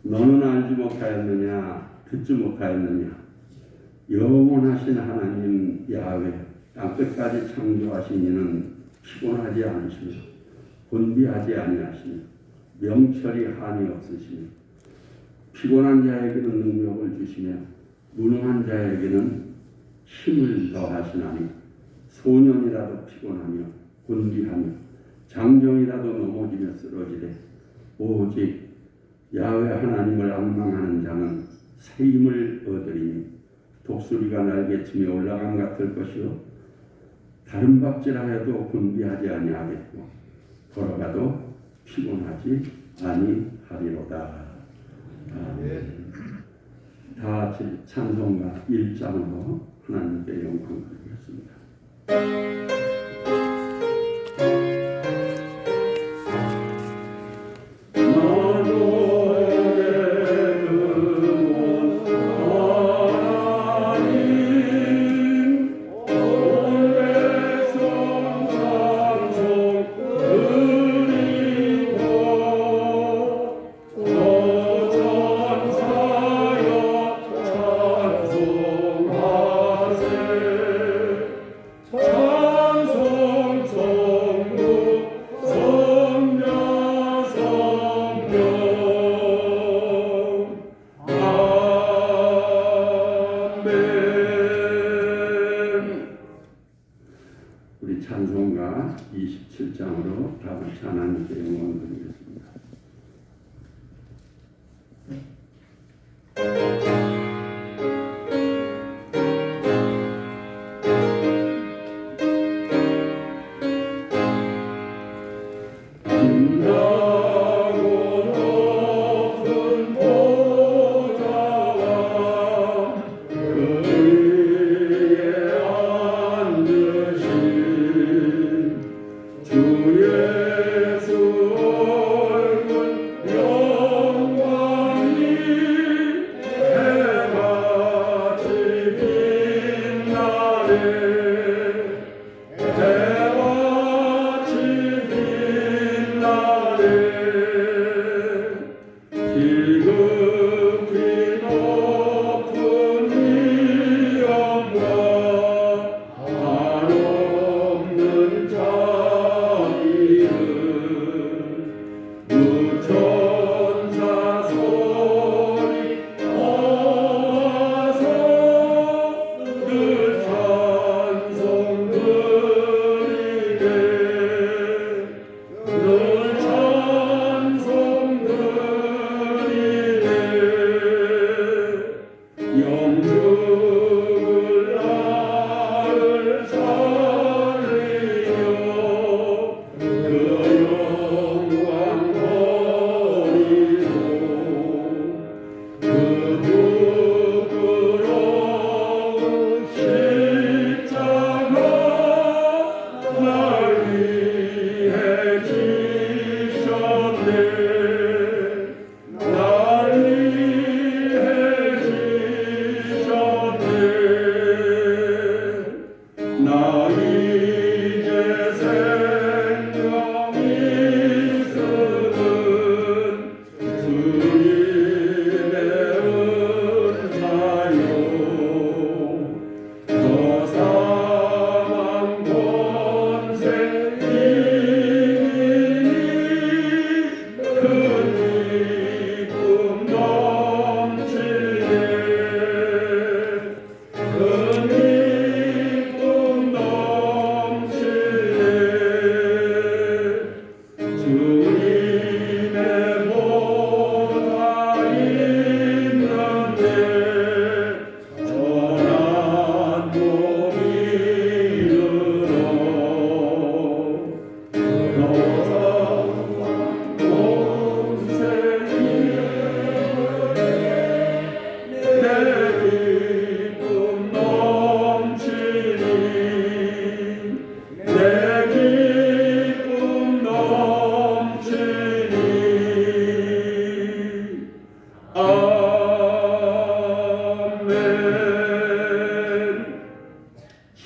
너는 알지 못하였느냐 듣지 못하였느냐. 영원하신 하나님 야훼 땅끝까지 창조하신 이는 피곤하지 않으시며 곤비하지 아니하시며 명철이 한이 없으시며 피곤한 자에게는 능력을 주시며 무능한 자에게는 힘을 더하시나니 소년이라도 피곤하며 곤비하며 장정이라도 넘어지며 쓰러지되 오직 야훼 하나님을 앙망하는 자는 새 힘을 얻으리니 독수리가 날개치며 올라감 같을 것이요 다른 박질하여도 곤비하지 아니하겠고 걸어가도 피곤하지 아니하리로다. 다 같이 찬송가 1장으로 하나님께 영광 드리겠습니다. 우리 찬송가 27장으로 다 같이 하나님께 영광 드리겠습니다.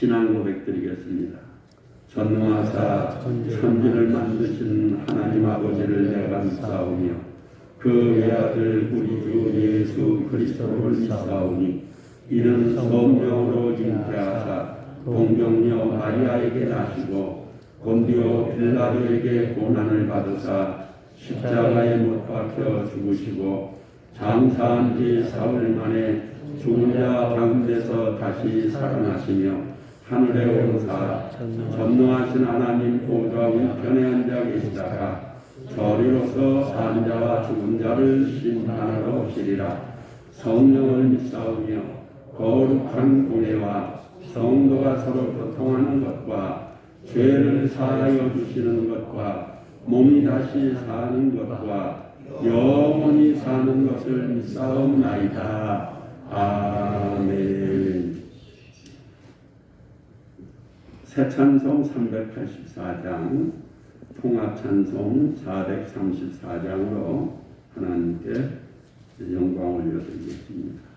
신앙 고백드리겠습니다. 전능하사 천지를 만드신 하나님 아버지를 내가 감사하오며 그 외아들 우리 주 예수 그리스도를 믿사오니 이는 성령으로 잉태하사 동정녀 마리아에게 나시고 본디오 빌라도에게 고난을 받으사 십자가에 못 박혀 죽으시고 장사한 지 사흘 만에 죽은 자 가운데서 다시 살아나시며 하늘에 오르사 전능하신 하나님 보좌 우편에 앉아 계시다가 저리로서 산 자와 죽은 자를 심판하러 오시리라. 성령을 믿사오며 거룩한 공예와 성도가 서로 교통하는 것과 죄를 사하여 주시는 것과 몸이 다시 사는 것과 영원히 사는 것을 믿사옵나이다. 아멘. 새찬송 384장, 통합찬송 434장으로 하나님께 영광을 올려드리겠습니다.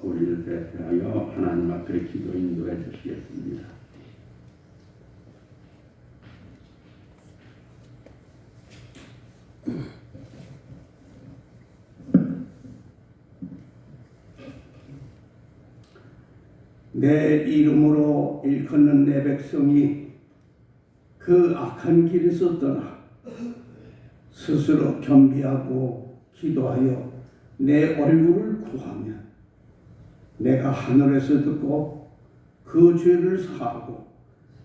우리를 대하여 하나님 앞에 기도 인도해 주시겠습니다. 내 이름으로 일컫는 내 백성이 그 악한 길에서 떠나 스스로 겸비하고 기도하여 내 얼굴을 구하면 내가 하늘에서 듣고 그 죄를 사하고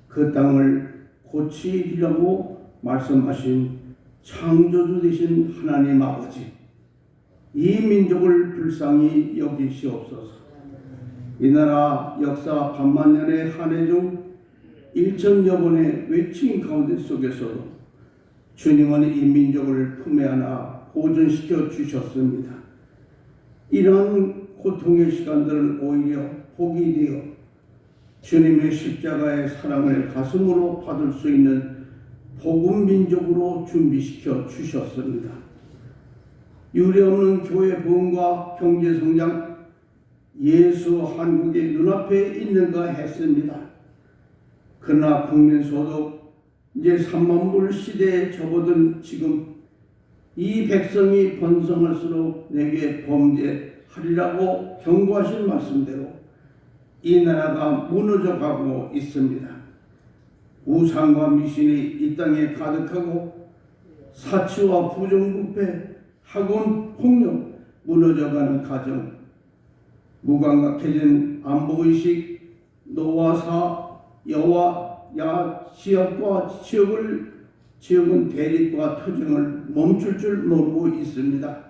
그 땅을 고치리라고 말씀하신 창조주 되신 하나님 아버지, 이 민족을 불쌍히 여기시옵소서. 이 나라 역사 반만년의 한 해 중 1천여 번의 외침 가운데 속에서도 주님은 이 민족을 품에 안아 보존시켜 주셨습니다. 이러한 고통의 시간들은 오히려 복이 되어 주님의 십자가의 사랑을 가슴으로 받을 수 있는 복음 민족으로 준비시켜 주셨습니다. 유례없는 교회 부흥과 경제 성장, 예수 한국의 눈앞에 있는가 했습니다. 그러나 국민 소득 이제 3만 불 시대에 접어든 지금 이 백성이 번성할수록 내게 범죄하리라고 경고하신 말씀대로 이 나라가 무너져가고 있습니다. 우상과 미신이 이 땅에 가득하고 사치와 부정부패, 학원 폭력, 무너져가는 가정, 무감각해진 안보의식, 노와사, 여와, 야, 지역과 지역은 대립과 투쟁을 멈출 줄 모르고 있습니다.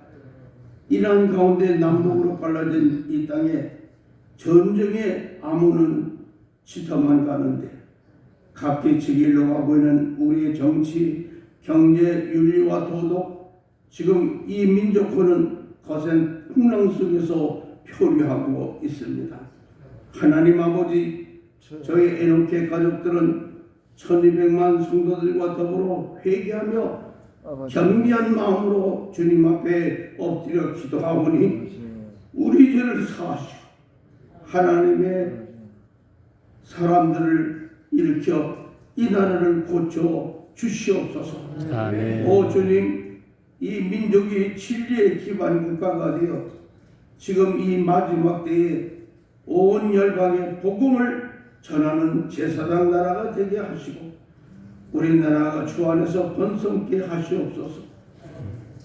이러한 가운데 남북으로 갈라진 이 땅에 전쟁의 암호는 짙어만 가는데 각기 길로 가고 있는 우리의 정치, 경제, 윤리와 도덕, 지금 이 민족화는 거센 풍랑 속에서 표류하고 있습니다. 하나님 아버지, 저희 에노케 가족들은 1200만 성도들과 더불어 회개하며 겸비한 마음으로 주님 앞에 엎드려 기도하오니 우리 죄를 사하시고 하나님의 사람들을 일으켜 이 나라를 고쳐 주시옵소서. 아멘. 오 주님, 이 민족이 진리의 기반 국가가 되어 지금 이 마지막 때에 온 열방에 복음을 전하는 제사장 나라가 되게 하시고 우리나라가 주 안에서 번성케 하시옵소서.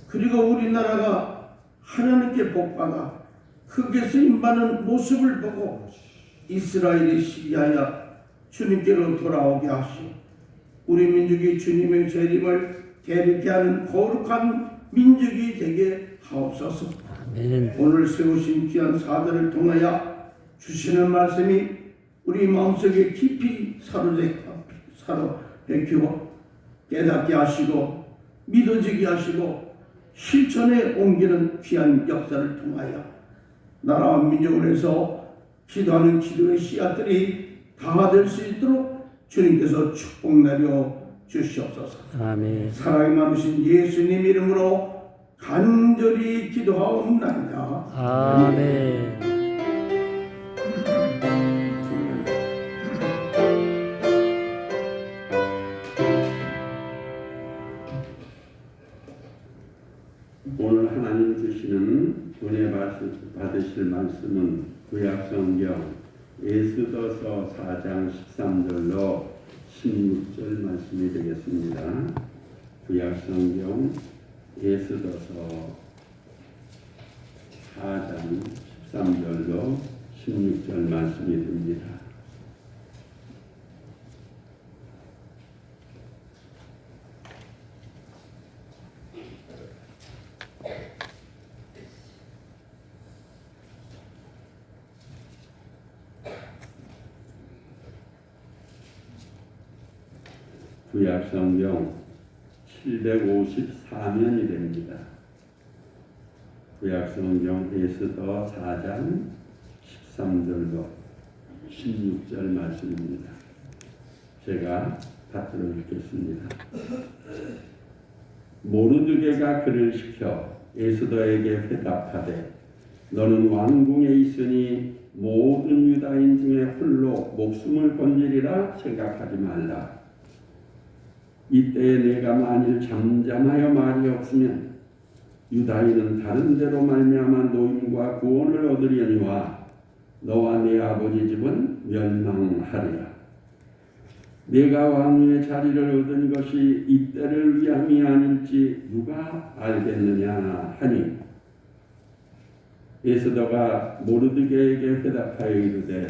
그리고 우리나라가 하나님께 복받아 크게 쓰임받는 모습을 보고 이스라엘이 시기하여 주님께로 돌아오게 하시고 우리 민족이 주님의 재림을 대리케 하는 거룩한 민족이 되게 하옵소서. 아멘. 오늘 세우신 귀한 사도를 통하여 주시는 말씀이 우리 마음속에 깊이 사로잡히고 깨닫게 하시고 믿어지게 하시고 실천에 옮기는 귀한 역사를 통하여 나라와 민족을 위해서 기도하는 기도의 씨앗들이 다될 수 있도록 주님께서 축복 내려 주시옵소서. 아멘. 사랑이 많으신 예수님 이름으로 간절히 기도하옵나이다. 아멘. 오늘 하나님 주시는 은혜 받으실 말씀은 구약성경 에스더서 4장 13절로 16절 말씀이 되겠습니다. 구약성경 에스더서 4장 13절로 16절 말씀이 됩니다. 구약성경 754면이 됩니다. 구약성경 에스더 4장 13절로 16절 말씀입니다. 제가 받들어 읽겠습니다. 모르드게가 그를 시켜 에스더에게 회답하되 너는 왕궁에 있으니 모든 유다인 중에 홀로 목숨을 건지리라 생각하지 말라. 이때에 내가 만일 잠잠하여 말이 없으면 유다인은 다른 데로 말미암아 노임과 구원을 얻으려니와 너와 내 아버지 집은 멸망하리라. 내가 왕위의 자리를 얻은 것이 이때를 위함이 아닐지 누가 알겠느냐 하니 에스더가 모르드게에게 대답하여 이르되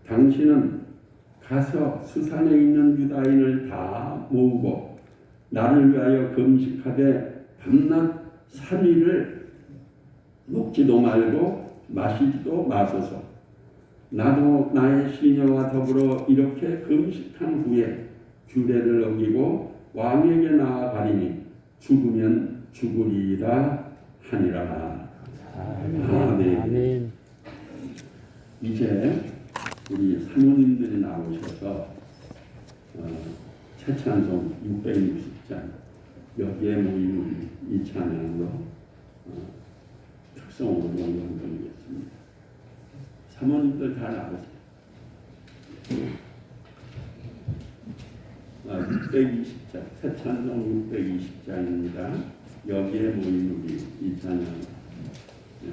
당신은 가서 수산에 있는 유다인을 다 모으고 나를 위하여 금식하되 밤낮 3일을 먹지도 말고 마시지도 마소서. 나도 나의 시녀와 더불어 이렇게 금식한 후에 규례를 어기고 왕에게 나아가리니 죽으면 죽으리라 하니라. 아멘. 아멘. 이제 우리 사모님들이 나오셔서 새 찬송 660장 여기에 모인 이 찬양으로 특성으로 연구한 드리겠습니다. 사모님들 다 나오세요. 620장 새 찬송 620장입니다. 여기에 모인 우리 이 찬양. 네.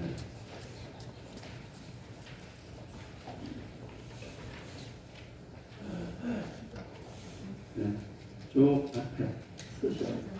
네, 쭉 앞에 쓰셔. 네.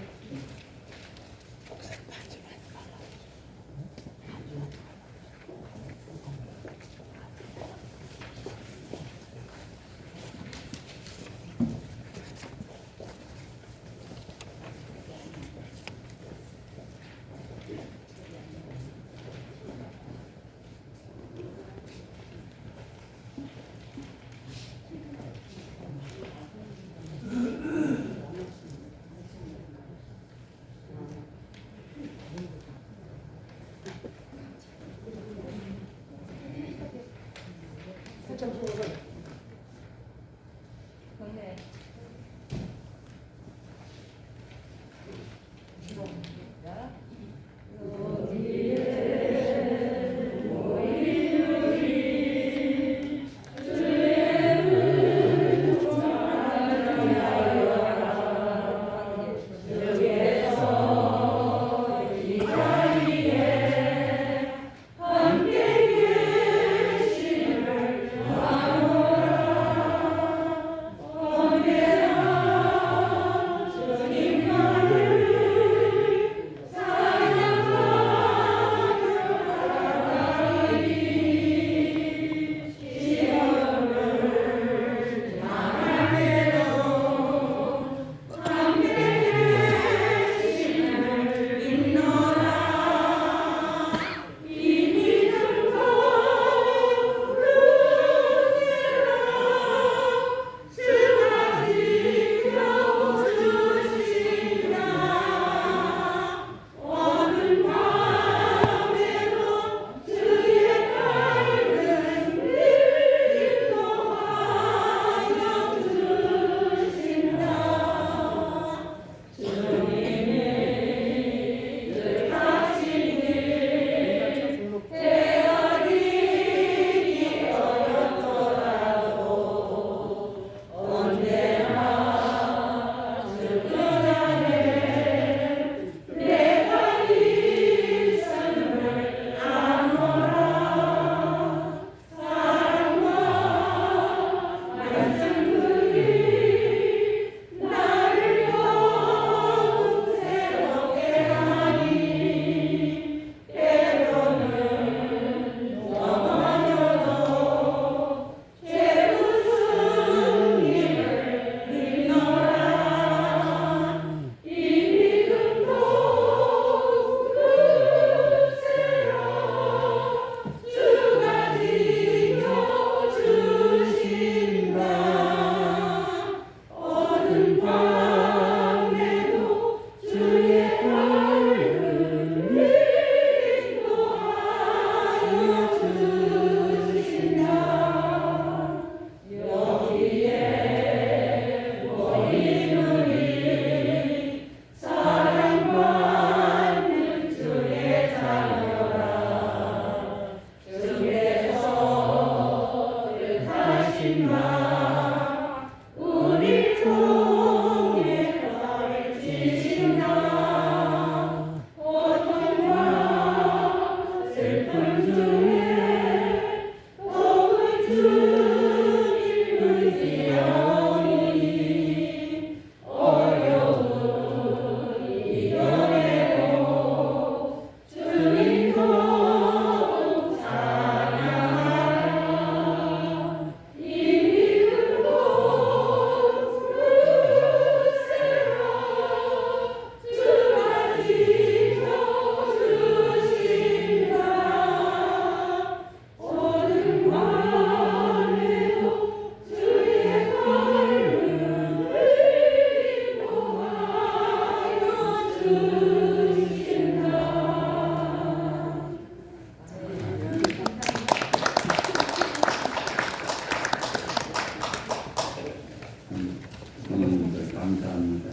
감사합니다.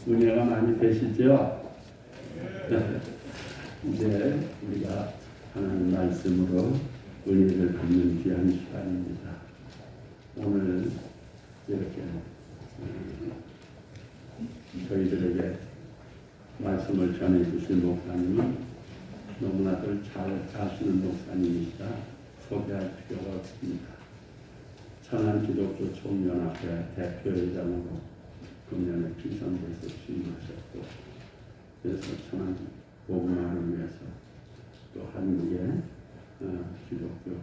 은혜가 많이 되시죠? 이제 우리가 하나님 말씀으로 은혜를 받는 귀한 시간입니다. 오늘 이렇게 저희들에게 말씀을 전해주실 목사님은 너무나들 잘 아시는 목사님이시라 소개할 필요가 없습니다. 천안기독교 총연합회 대표회장으로 금년에 기선돼서 취임하셨고, 그래서 천안 복음화를 위해서 또 한국의 기독교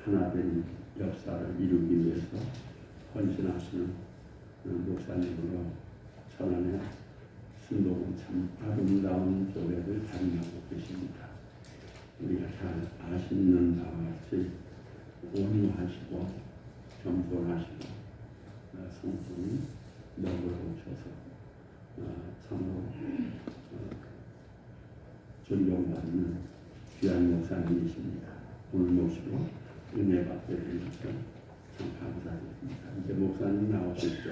하나된 역사를 이루기 위해서 헌신하시는 목사님으로 천안의 신도군 참 아름다운 교회를 다니고 계십니다. 우리가 잘 아시는 바와 같이 온유하시고 겸손하시고 성품이 너그러우셔서 참으로 존경받는 귀한 목사님이십니다. 오늘 모시고 은혜 받게 되셔서 참 감사드립니다. 이제 목사님 나오실 때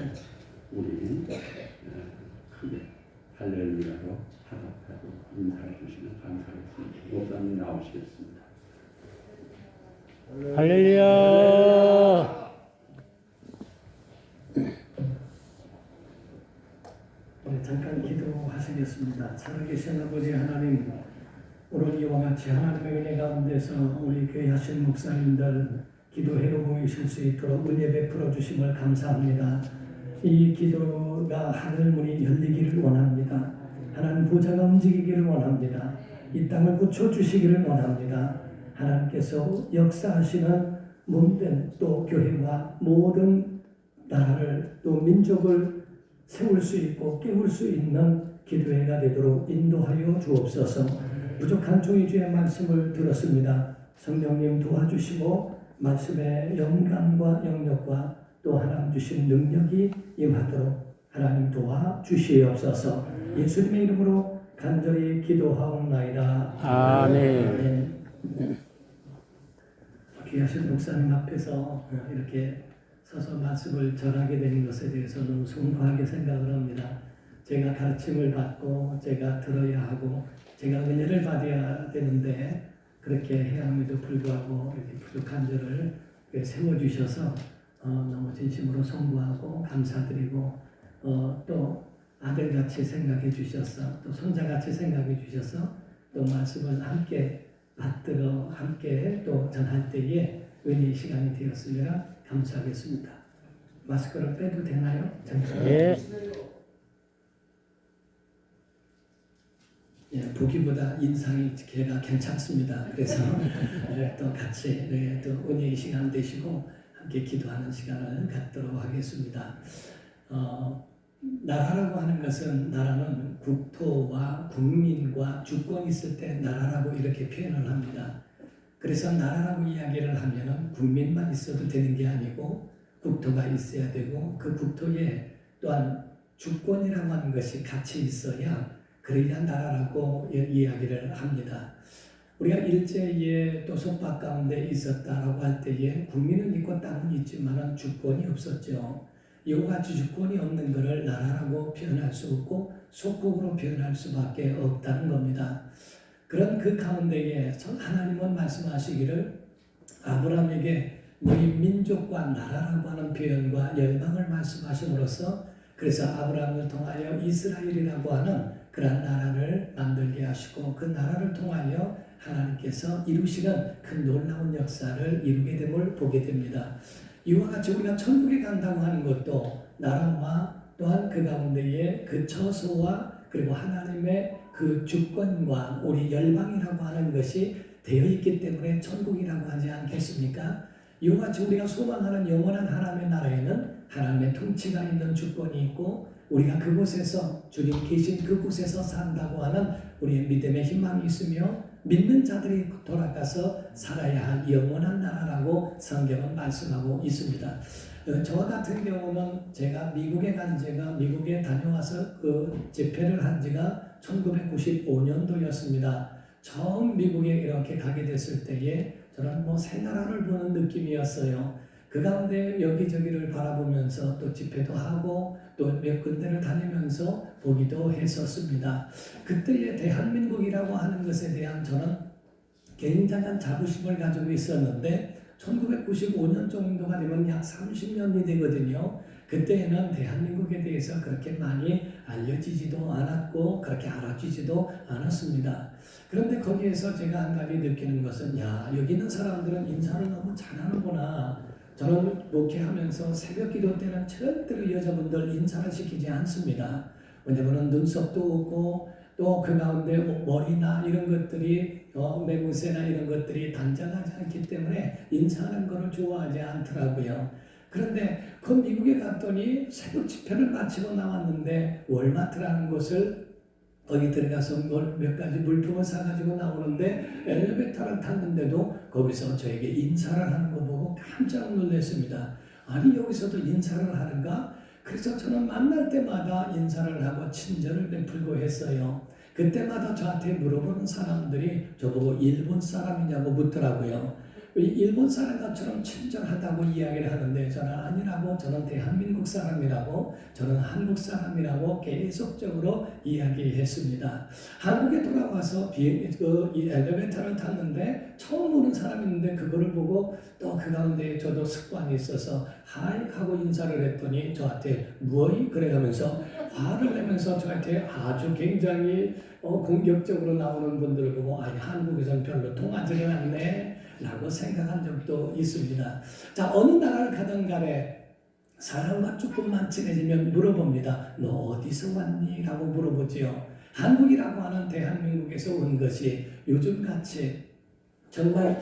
우리 크게 할렐루야로 하답하고 인사해 주시면 감사하겠습니다. 목사님 나오시겠습니다. 할렐루야. 잠깐 기도하시겠습니다. 살아계신 아버지 하나님, 오늘 이와 같이 하나님의 은혜 가운데서 우리 교회 하신 목사님들 기도회로 모이실 수 있도록 은혜 베풀어 주심을 감사합니다. 이 기도가 하늘 문이 열리기를 원합니다. 하나님 보좌가 움직이기를 원합니다. 이 땅을 고쳐주시기를 원합니다. 하나님께서 역사하시는 몸된 또 교회와 모든 나라를 또 민족을 세울 수 있고 깨울 수 있는 기도회가 되도록 인도하여 주옵소서. 부족한 종이 주의 말씀을 들었습니다. 성령님 도와주시고 말씀의 영감과 영역과 또 하나님 주신 능력이 임하도록 하나님 도와주시옵소서. 예수님의 이름으로 간절히 기도하옵나이다. 아멘. 귀하신 목사님 앞에서 이렇게 서서 말씀을 전하게 되는 것에 대해서 너무 송구하게 생각을 합니다. 제가 가르침을 받고 제가 들어야 하고 제가 은혜를 받아야 되는데 그렇게 해야 함에도 불구하고 이렇게 부족한 저를 세워주셔서 너무 진심으로 송구하고 감사드리고 또 아들같이 생각해 주셔서 또 손자같이 생각해 주셔서 또 말씀을 함께 받들어 함께 또 전할 때에 은혜의 시간이 되었으리라 감사하겠습니다. 마스크를 빼도 되나요? 잠깐. 예. 예, 보기보다 인상이 걔가 괜찮습니다. 그래서 또 같이 또 은혜의 시간 되시고 함께 기도하는 시간을 갖도록 하겠습니다. 나라라고 하는 것은 나라는 국토와 국민과 주권이 있을 때 나라라고 이렇게 표현을 합니다. 그래서 나라라고 이야기를 하면은 국민만 있어도 되는 게 아니고 국토가 있어야 되고 그 국토에 또한 주권이라고 하는 것이 같이 있어야 그래야 나라라고 이야기를 합니다. 우리가 일제에 또 속박 가운데 있었다라고 할 때에 국민은 있고 땅은 있지만은 주권이 없었죠. 이와 같이 주권이 없는 것을 나라라고 표현할 수 없고 속국으로 표현할 수밖에 없다는 겁니다. 그런 그 가운데에 하나님은 말씀하시기를 아브라함에게 너희 민족과 나라라고 하는 표현과 열방을 말씀하심으로써 그래서 아브라함을 통하여 이스라엘이라고 하는 그런 나라를 만들게 하시고 그 나라를 통하여 하나님께서 이루시는 그 놀라운 역사를 이루게 됨을 보게 됩니다. 이와 같이 우리가 천국에 간다고 하는 것도 나라와 또한 그 가운데에 그 처소와 그리고 하나님의 그 주권과 우리 열방이라고 하는 것이 되어 있기 때문에 천국이라고 하지 않겠습니까? 이와 같이 우리가 소망하는 영원한 하나님의 나라에는 하나님의 통치가 있는 주권이 있고 우리가 그곳에서 주님 계신 그곳에서 산다고 하는 우리의 믿음의 희망이 있으며 믿는 자들이 돌아가서 살아야 할 영원한 나라라고 성경은 말씀하고 있습니다. 저와 같은 경우는 제가 미국에 간 지가 미국에 다녀와서 그 집회를 한 지가 1995년도였습니다. 처음 미국에 이렇게 가게 됐을 때에 저는 뭐 새 나라를 보는 느낌이었어요. 그 가운데 여기저기를 바라보면서 또 집회도 하고 또 몇 군데를 다니면서 보기도 했었습니다. 그때의 대한민국이라고 하는 것에 대한 저는 굉장한 자부심을 가지고 있었는데 1995년 정도가 되면 약 30년이 되거든요. 그때는 대한민국에 대해서 그렇게 많이 알려지지도 않았고 그렇게 알아지지도 않았습니다. 그런데 거기에서 제가 한 가지 느끼는 것은 여기 있는 사람들은 인사를 너무 잘하는구나. 저는 목회하면서 새벽 기도 때는 절대로 여자분들 인사를 시키지 않습니다. 왜냐하면 눈썹도 없고 또 그 가운데 머리나 이런 것들이 매무새나 이런 것들이 단정하지 않기 때문에 인사하는 것을 좋아하지 않더라고요. 그런데 그 미국에 갔더니 새벽 집회를 마치고 나왔는데 월마트라는 곳을 거기 들어가서 몇 가지 물품을 사가지고 나오는데 엘리베이터를 탔는데도 거기서 저에게 인사를 하는 거 보고 깜짝 놀랐습니다. 아니 여기서도 인사를 하는가? 그래서 저는 만날 때마다 인사를 하고 친절을 베풀고 했어요. 그때마다 저한테 물어보는 사람들이 저보고 일본 사람이냐고 묻더라고요. 일본 사람처럼 친절하다고 이야기를 하는데 저는 아니라고, 저는 대한민국 사람이라고, 저는 한국 사람이라고 계속적으로 이야기했습니다. 한국에 돌아와서 이 엘리베이터를 탔는데 처음 보는 사람이 있는데 그거를 보고 또 그 가운데 저도 습관이 있어서 하이 하고 인사를 했더니 저한테 뭐이? 그래가면서 화를 내면서 저한테 아주 굉장히 공격적으로 나오는 분들을 보고 아니 한국에서는 별로 통하지는 않네 라고 생각한 적도 있습니다. 자, 어느 나라를 가든 간에 사람과 조금만 친해지면 물어봅니다. 너 어디서 왔니? 라고 물어보지요. 한국이라고 하는 대한민국에서 온 것이 요즘같이 정말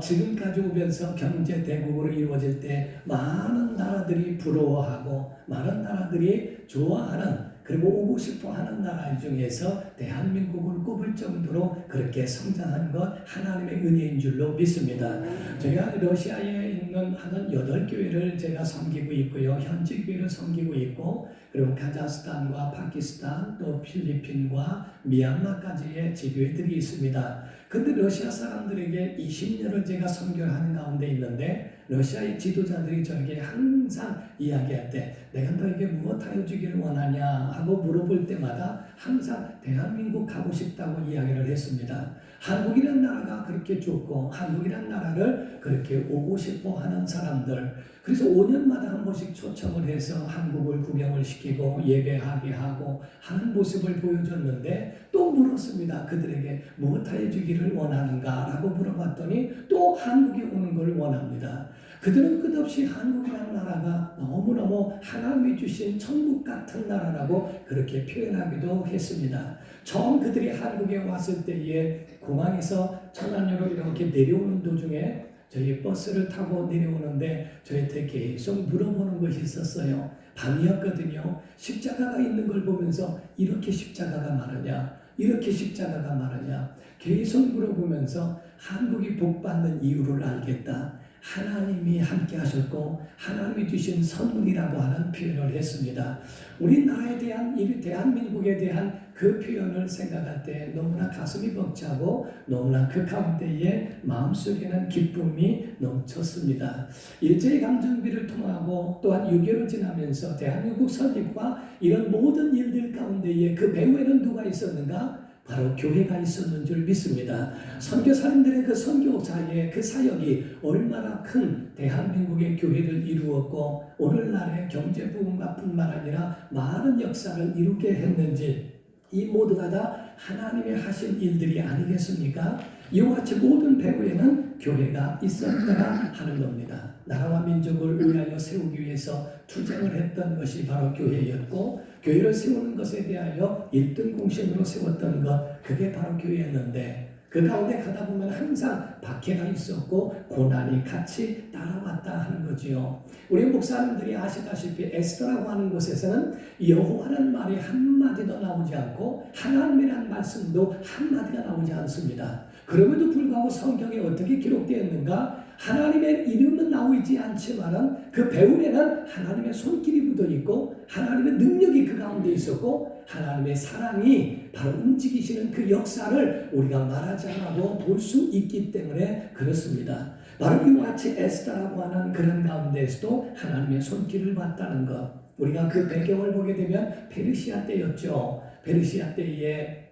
지금까지 오면서 경제 대국으로 이루어질 때 많은 나라들이 부러워하고 많은 나라들이 좋아하는 그리고 오고 싶어 하는 나라 중에서 대한민국을 꼽을 정도로 그렇게 성장한 것 하나님의 은혜인 줄로 믿습니다. 제가 러시아에 있는 한 8교회를 제가 섬기고 있고요. 현지 교회를 섬기고 있고 그리고 카자흐스탄과 파키스탄 또 필리핀과 미얀마까지의 지교회들이 있습니다. 근데 러시아 사람들에게 20년을 제가 선교를 하는 가운데 있는데 러시아의 지도자들이 저에게 항상 이야기할 때 내가 너에게 무엇하여 주기를 원하냐 하고 물어볼 때마다 항상 대한민국 가고 싶다고 이야기를 했습니다. 한국이라는 나라가 그렇게 좋고 한국이라는 나라를 그렇게 오고 싶어 하는 사람들, 그래서 5년마다 한 번씩 초청을 해서 한국을 구경을 시키고 예배하게 하고 하는 모습을 보여줬는데 또 물었습니다. 그들에게 무엇하여 주기를 원하는가 라고 물어봤더니 또 한국에 오는 걸 원합니다. 그들은 끝없이 한국이라는 나라가 너무너무 하나님이 주신 천국 같은 나라라고 그렇게 표현하기도 했습니다. 처음 그들이 한국에 왔을 때에 공항에서 천안으로 이렇게 내려오는 도중에 저희 버스를 타고 내려오는데 저희한테 계속 물어보는 것이 있었어요. 밤이었거든요. 십자가가 있는 걸 보면서 이렇게 십자가가 많으냐, 이렇게 십자가가 많으냐 계속 물어보면서 한국이 복받는 이유를 알겠다. 하나님이 함께 하셨고 하나님이 주신 선물이라고 하는 표현을 했습니다. 우리나라에 대한 이 대한민국에 대한 그 표현을 생각할 때 너무나 가슴이 벅차고 너무나 그 가운데에 마음속에는 기쁨이 넘쳤습니다. 일제강점기를 통하고 또한 6.25를 지나면서 대한민국 설립과 이런 모든 일들 가운데에 그 배후에는 누가 있었는가? 바로 교회가 있었는 줄 믿습니다. 선교사님들의 그 선교사의 그 사역이 얼마나 큰 대한민국의 교회를 이루었고 오늘날의 경제 부흥뿐만 아니라 많은 역사를 이루게 했는지 이 모두가 다 하나님의 하신 일들이 아니겠습니까? 이와 같이 모든 배후에는 교회가 있었다가 하는 겁니다. 나라와 민족을 위하여 세우기 위해서 투쟁을 했던 것이 바로 교회였고 교회를 세우는 것에 대하여 1등 공신으로 세웠던 것, 그게 바로 교회였는데 그 가운데 가다 보면 항상 박해가 있었고 고난이 같이 따라왔다 하는 거지요. 우리 목사님들이 아시다시피 에스더라고 하는 곳에서는 여호와라는 말이 한마디도 나오지 않고 하나님이라는 말씀도 한마디가 나오지 않습니다. 그럼에도 불구하고 성경에 어떻게 기록되었는가? 하나님의 이름은 나오지 않지만은 그 배후에는 하나님의 손길이 묻어 있고 하나님의 능력이 그 가운데 있었고 하나님의 사랑이 바로 움직이시는 그 역사를 우리가 말하지 않아도 볼 수 있기 때문에 그렇습니다. 바로 이와 같이 에스더라고 하는 그런 가운데에서도 하나님의 손길을 봤다는 것. 우리가 그 배경을 보게 되면 페르시아 때였죠. 페르시아 때에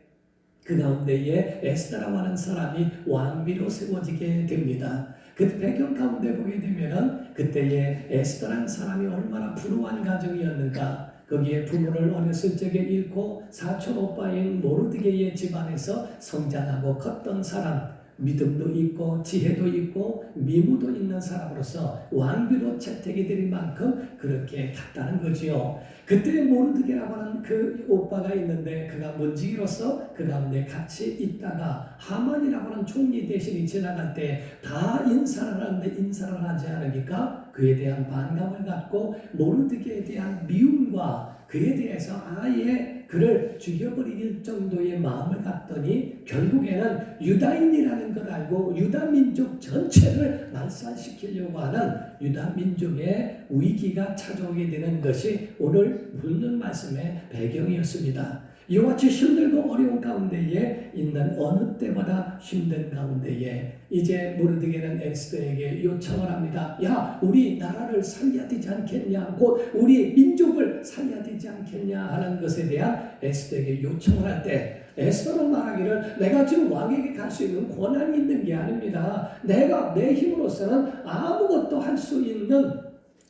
그 가운데에 에스더라고 하는 사람이 왕비로 세워지게 됩니다. 그 배경 가운데 보게 되면은 그때에 에스더라는 사람이 얼마나 불우한 가정이었는가. 거기에 부모를 어렸을 적에 잃고 사촌 오빠인 모르드게의 집안에서 성장하고 컸던 사람, 믿음도 있고 지혜도 있고 미모도 있는 사람으로서 왕비로 채택이 될 만큼 그렇게 갔다는 거지요. 그때 모르드게라고 하는 그 오빠가 있는데 그가 문지기로서 그 가운데 같이 있다가 하만이라고 하는 총리 대신이 지나갈 때 다 인사를 하는데 인사를 하지 않으니까 그에 대한 반감을 갖고 모르드게에 대한 미움과 그에 대해서 아예 그를 죽여버릴 정도의 마음을 갖더니 결국에는 유다인이라는 걸 알고 유다 민족 전체를 말살시키려고 하는 유다 민족의 위기가 찾아오게 되는 것이 오늘 묻는 말씀의 배경이었습니다. 이와 같이 힘들고 어려운 가운데에 있는 어느 때보다 힘든 가운데에 이제 모르드게는 에스더에게 요청을 합니다. 야, 우리 나라를 살려야 되지 않겠냐, 곧 우리 민족을 살려야 되지 않겠냐 하는 것에 대한 에스더에게 요청을 할 때 에스더는 말하기를 내가 지금 왕에게 갈 수 있는 권한이 있는 게 아닙니다. 내가 내 힘으로서는 아무것도 할 수 있는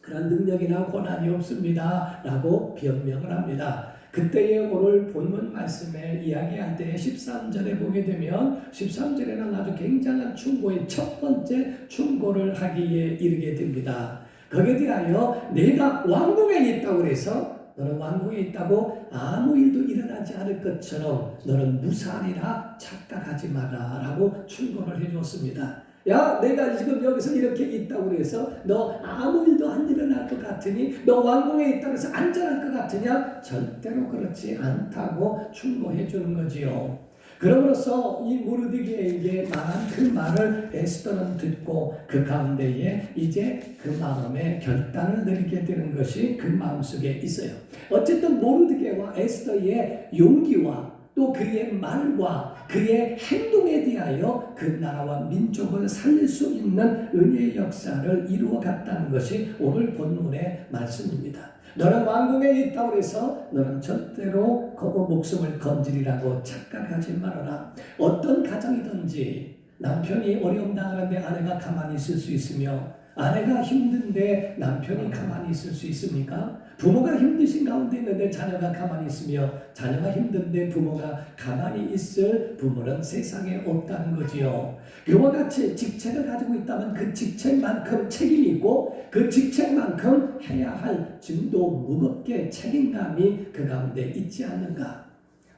그런 능력이나 권한이 없습니다 라고 변명을 합니다. 그때의 오늘 본문 말씀에 이야기할 때 13절에 보게 되면 13절에는 아주 굉장한 충고의 첫 번째 충고를 하기에 이르게 됩니다. 거기에 대하여 내가 왕궁에 있다고 해서 너는 왕궁에 있다고 아무 일도 일어나지 않을 것처럼 너는 무사하리라 착각하지 마라 라고 충고를 해주었습니다. 야, 내가 지금 여기서 이렇게 있다고 해서 너 아무 일도 안 일어날 것 같으니 너 왕궁에 있다고 해서 안전할 것 같으냐? 절대로 그렇지 않다고 충고해 주는 거지요. 그러므로서 이 모르드게에게 말한 그 말을 에스더는 듣고 그 가운데에 이제 그 마음에 결단을 내리게 되는 것이 그 마음속에 있어요. 어쨌든 모르드게와 에스더의 용기와 또 그의 말과 그의 행동에 대하여 그 나라와 민족을 살릴 수 있는 은혜의 역사를 이루어 갔다는 것이 오늘 본문의 말씀입니다. 너는 왕궁에 있다고 해서 너는 절대로 목숨을 건지리라고 착각하지 말아라. 어떤 가정이든지 남편이 어려움 당하는데 아내가 가만히 있을 수 있으며 아내가 힘든데 남편이 가만히 있을 수 있습니까? 부모가 힘드신 가운데 있는데 자녀가 가만히 있으며 자녀가 힘든데 부모가 가만히 있을 부모는 세상에 없다는 거지요. 그와 같이 직책을 가지고 있다면 그 직책만큼 책임이 있고 그 직책만큼 해야 할 짐도 무겁게 책임감이 그 가운데 있지 않는가.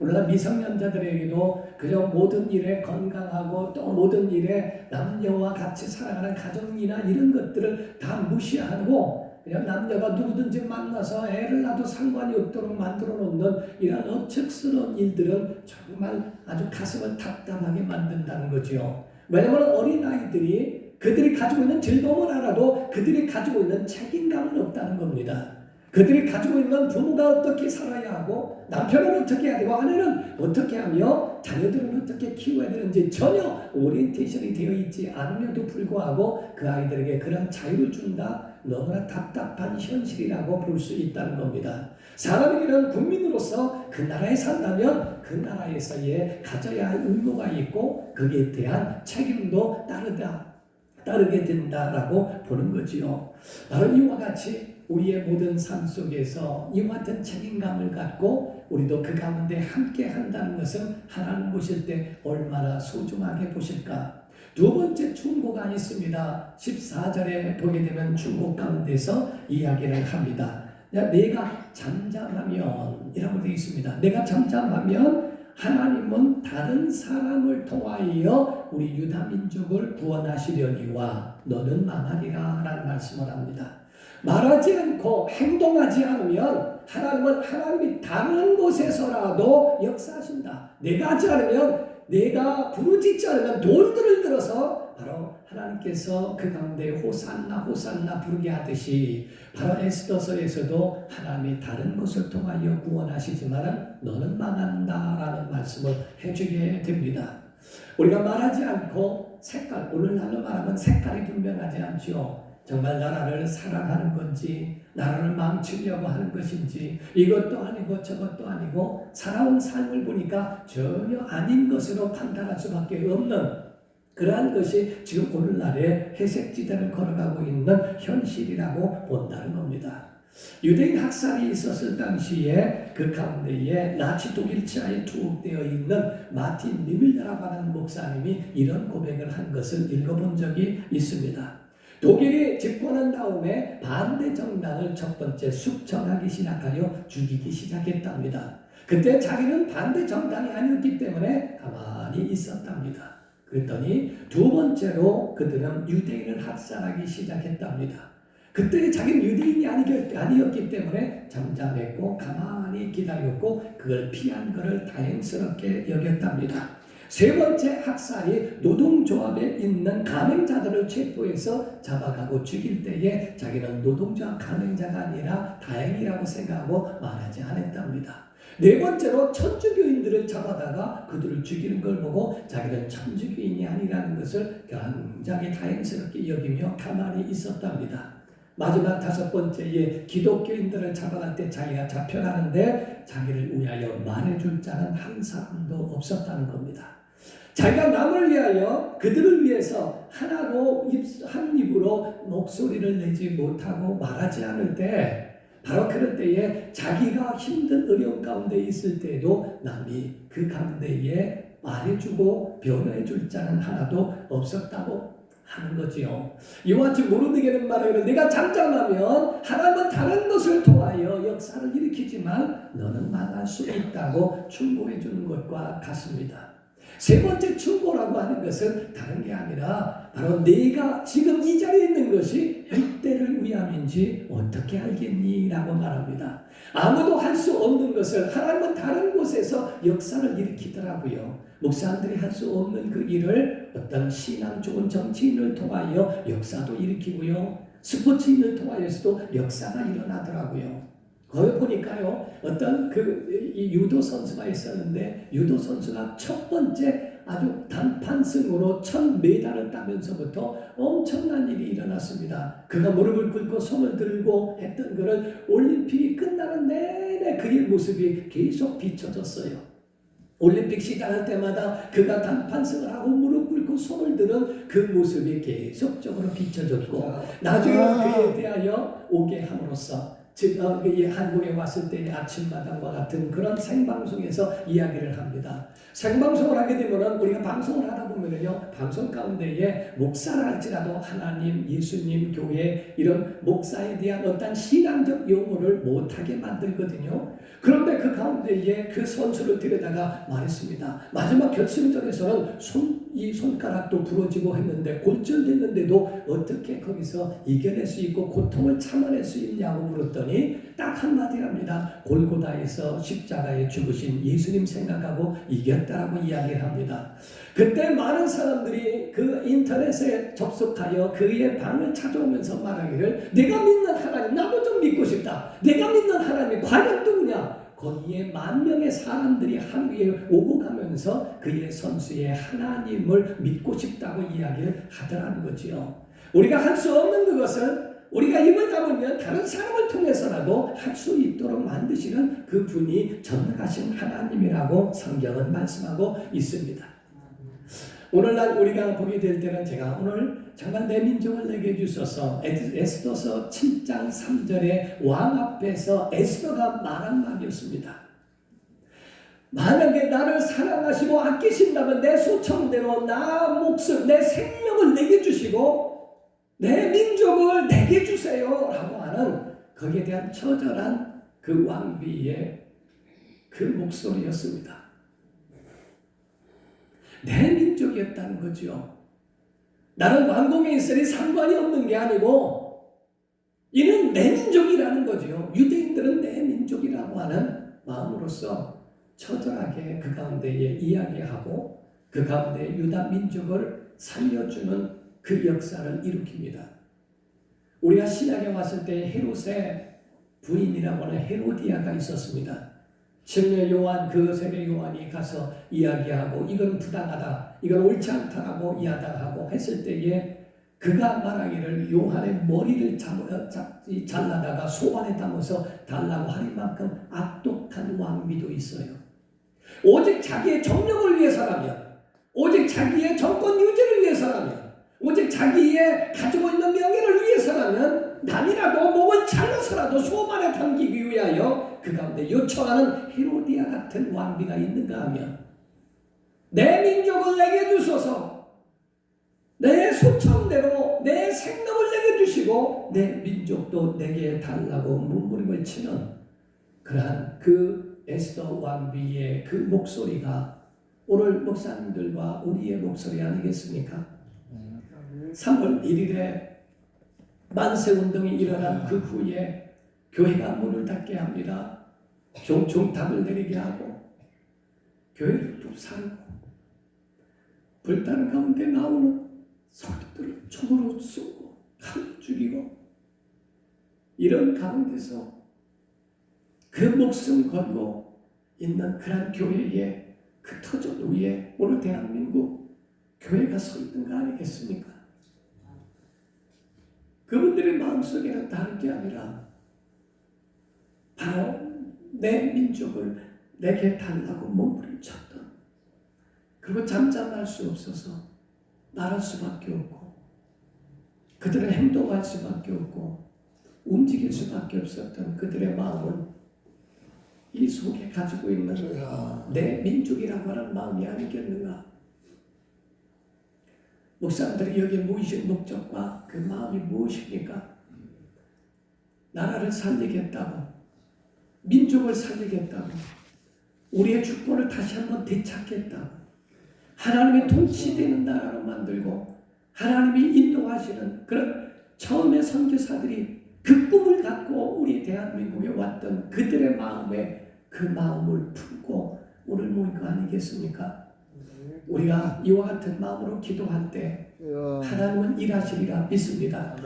오늘날 미성년자들에게도 그저 모든 일에 건강하고 또 모든 일에 남녀와 같이 살아가는 가정이나 이런 것들을 다 무시하고 그냥 남녀가 누구든지 만나서 애를 낳아도 상관이 없도록 만들어 놓는 이런 억척스러운 일들은 정말 아주 가슴을 답답하게 만든다는 거죠. 왜냐하면 어린아이들이 그들이 가지고 있는 즐거움을 알아도 그들이 가지고 있는 책임감은 없다는 겁니다. 그들이 가지고 있는 부모가 어떻게 살아야 하고 남편은 어떻게 해야 되고 아내는 어떻게 하며 자녀들은 어떻게 키워야 되는지 전혀 오리엔테이션이 되어 있지 않음에도 불구하고 그 아이들에게 그런 자유를 준다? 너무나 답답한 현실이라고 볼 수 있다는 겁니다. 사람에게는 국민으로서 그 나라에 산다면 그 나라에서의 가져야 할 의무가 있고 거기에 대한 책임도 따르게 된다라고 보는 거지요. 바로 이와 같이 우리의 모든 삶 속에서 이와 같은 책임감을 갖고 우리도 그 가운데 함께 한다는 것은 하나님 보실 때 얼마나 소중하게 보실까. 두 번째 충고가 있습니다. 14절에 보게 되면 충고 가운데서 이야기를 합니다. 내가 잠잠하면 이라고 되어 있습니다. 내가 잠잠하면 하나님은 다른 사람을 통하여 우리 유다 민족을 구원하시려니와 너는 망하리라 라는 말씀을 합니다. 말하지 않고 행동하지 않으면 하나님은 하나님이 다른 곳에서라도 역사하신다. 내가 하지 않으면 내가 부르짖지 않으면 돌들을 들어서 바로 하나님께서 그 가운데 호산나 호산나 부르게 하듯이 바로 에스더서에서도 하나님이 다른 곳을 통하여 구원하시지만 너는 망한다라는 말씀을 해주게 됩니다. 우리가 말하지 않고 색깔, 오늘날로 말하면 색깔이 분명하지 않죠. 정말 나라를 사랑하는 건지 나라를 망치려고 하는 것인지 이것도 아니고 저것도 아니고 살아온 삶을 보니까 전혀 아닌 것으로 판단할 수밖에 없는 그러한 것이 지금 오늘날의 회색지대를 걸어가고 있는 현실이라고 본다는 겁니다. 유대인 학살이 있었을 당시에 그 가운데에 나치 독일 치하에 투옥되어 있는 마틴 니밀라라고 하는 목사님이 이런 고백을 한 것을 읽어본 적이 있습니다. 독일이 집권한 다음에 반대 정당을 첫 번째 숙청하기 시작하여 죽이기 시작했답니다. 그때 자기는 반대 정당이 아니었기 때문에 가만히 있었답니다. 그랬더니 두 번째로 그들은 유대인을 학살하기 시작했답니다. 그때 자기는 유대인이 아니었기 때문에 잠잠했고 가만히 기다렸고 그걸 피한 것을 다행스럽게 여겼답니다. 세 번째 학살이 노동조합에 있는 가맹자들을 체포해서 잡아가고 죽일 때에 자기는 노동조합 가맹자가 아니라 다행이라고 생각하고 말하지 않았답니다. 네 번째로 천주교인들을 잡아다가 그들을 죽이는 걸 보고 자기는 천주교인이 아니라는 것을 굉장히 다행스럽게 여기며 가만히 있었답니다. 마지막 다섯 번째에 기독교인들을 잡아갈 때 자기가 잡혀가는데 자기를 위하여 말해줄 자는 한 사람도 없었다는 겁니다. 자기가 남을 위하여 그들을 위해서 하나로 한 입으로 목소리를 내지 못하고 말하지 않을 때 바로 그럴 때에 자기가 힘든 어려움 가운데 있을 때에도 남이 그 가운데에 말해주고 변호해줄 자는 하나도 없었다고 하는 거지요. 이와 같이 모르드게는 말하기를 내가 잠잠하면 하나님은 다른 것을 통하여 역사를 일으키지만 너는 망할 수 있다고 충고해 주는 것과 같습니다. 세 번째 충고라고 하는 것은 다른 게 아니라 바로 내가 지금 이 자리에 있는 것이 이때를 위함인지 어떻게 알겠니? 라고 말합니다. 아무도 할 수 없는 것을 하나님은 다른 곳에서 역사를 일으키더라고요. 목사님들이 할 수 없는 그 일을 어떤 신앙 좋은 정치인을 통하여 역사도 일으키고요. 스포츠인을 통하여서도 역사가 일어나더라고요. 거기 보니까요, 어떤 이 유도 선수가 있었는데, 유도 선수가 첫 번째 아주 단판승으로 1000메달을 따면서부터 엄청난 일이 일어났습니다. 그가 무릎을 꿇고 손을 들고 했던 것을 올림픽이 끝나는 내내 그의 모습이 계속 비춰졌어요. 올림픽 시작할 때마다 그가 단판승을 하고 무릎 꿇고 손을 드는 그 모습이 계속적으로 비춰졌고, 나중에 그에 대하여 오게 함으로써 한국에 왔을 때 아침마당과 같은 그런 생방송에서 이야기를 합니다. 생방송을 하게 되면 우리가 방송을 하다 보면요, 방송 가운데에 목사를 할지라도 하나님, 예수님, 교회 이런 목사에 대한 어떤 신앙적 용어를 못하게 만들거든요. 그런데 그 가운데에 그 선수를 들여다가 말했습니다. 마지막 결승전에서는 이 손가락도 부러지고 했는데 골절됐는데도 어떻게 거기서 이겨낼 수 있고 고통을 참아낼 수 있냐고 물었더니 딱 한마디 합니다. 골고다에서 십자가에 죽으신 예수님 생각하고 이겼다라고 이야기를 합니다. 그때 많은 사람들이 그 인터넷에 접속하여 그의 방을 찾아오면서 말하기를 내가 믿는 하나님 나도 좀 믿고 싶다. 내가 믿는 하나님이 과연 누구냐? 거기에 10,000명의 사람들이 하루에 오고 가면서 그의 선수의 하나님을 믿고 싶다고 이야기를 하더라는 거지요. 우리가 할 수 없는 그것을 우리가 입을 다물면 다른 사람을 통해서라도 할 수 있도록 만드시는 그 분이 전능하신 하나님이라고 성경은 말씀하고 있습니다. 오늘날 우리가 보게 될 때는 제가 오늘 정말 내 민족을 내게 주셔서 에스더서 7장 3절에 왕 앞에서 에스더가 말한 말이었습니다. 만약에 나를 사랑하시고 아끼신다면 내 소청대로 나 목숨, 내 생명을 내게 주시고 내 민족을 내게 주세요 라고 하는 거기에 대한 처절한 그 왕비의 그 목소리였습니다. 내 민족이었다는 거죠. 나는 왕궁에 있으니 상관이 없는 게 아니고 이는 내 민족이라는 거죠. 유대인들은 내 민족이라고 하는 마음으로서 처절하게 그 가운데에 이야기하고 그 가운데 유다 민족을 살려주는 그 역사를 일으킵니다. 우리가 신약에 왔을 때 헤롯의 부인이라고 하는 헤로디아가 있었습니다. 침례 요한, 그 세례 요한이 가서 이야기하고 이건 부당하다, 이건 옳지 않다라고 이야기하고 했을 때에 그가 말하기를 요한의 머리를 잘라다가 소반에 담아서 달라고 하는 만큼 악독한 왕비도 있어요. 오직 자기의 정력을 위해서라면, 오직 자기의 정권 유지를 위해서라면, 오직 자기의 가지고 있는 명예를 위해서라면 남이라도 목을 잘라서라도 소반에 담기기 위하여 그 가운데 요청하는 헤로디아 같은 왕비가 있는가 하면, 내 민족을 내게 주소서, 내 소청대로 내 생명을 내게 주시고 내 민족도 내게 달라고 몸부림을 치는 그러한 그 에스더 왕비의 그 목소리가 오늘 목사님들과 우리의 목소리 아니겠습니까? 3월 1일에 만세운동이 일어난 그 후에 교회가 문을 닫게 합니다. 종탑을 내리게 하고 교회를 또 살고 불타는 가운데 나오는 성도들을 총으로 쏘고 칼로 죽이고 이런 가운데서 그 목숨 걸고 있는 그런 교회의 그 터전 위에 오늘 대한민국 교회가 서 있는 거 아니겠습니까? 그분들의 마음속에는 다른 게 아니라 바로 내 민족을 내게 달라고 몸부림쳤던, 그리고 잠잠할 수 없어서 말할 수밖에 없고 그들은 행동할 수밖에 없고 움직일 수밖에 없었던 그들의 마음은 이 속에 가지고 있는 내 민족이라고 하는 마음이 아니겠는가? 목사님들이 여기에 모이신 목적과 그 마음이 무엇입니까? 나라를 살리겠다고, 민족을 살리겠다고, 우리의 주권을 다시 한번 되찾겠다고, 하나님의 통치되는 나라로 만들고 하나님이 인도하시는 그런 처음의 선교사들이 그 꿈을 갖고 우리 대한민국에 왔던 그들의 마음에 그 마음을 품고 오늘 모인 거 아니겠습니까? 우리가 이와 같은 마음으로 기도할 때 하나님은 일하시리라 믿습니다.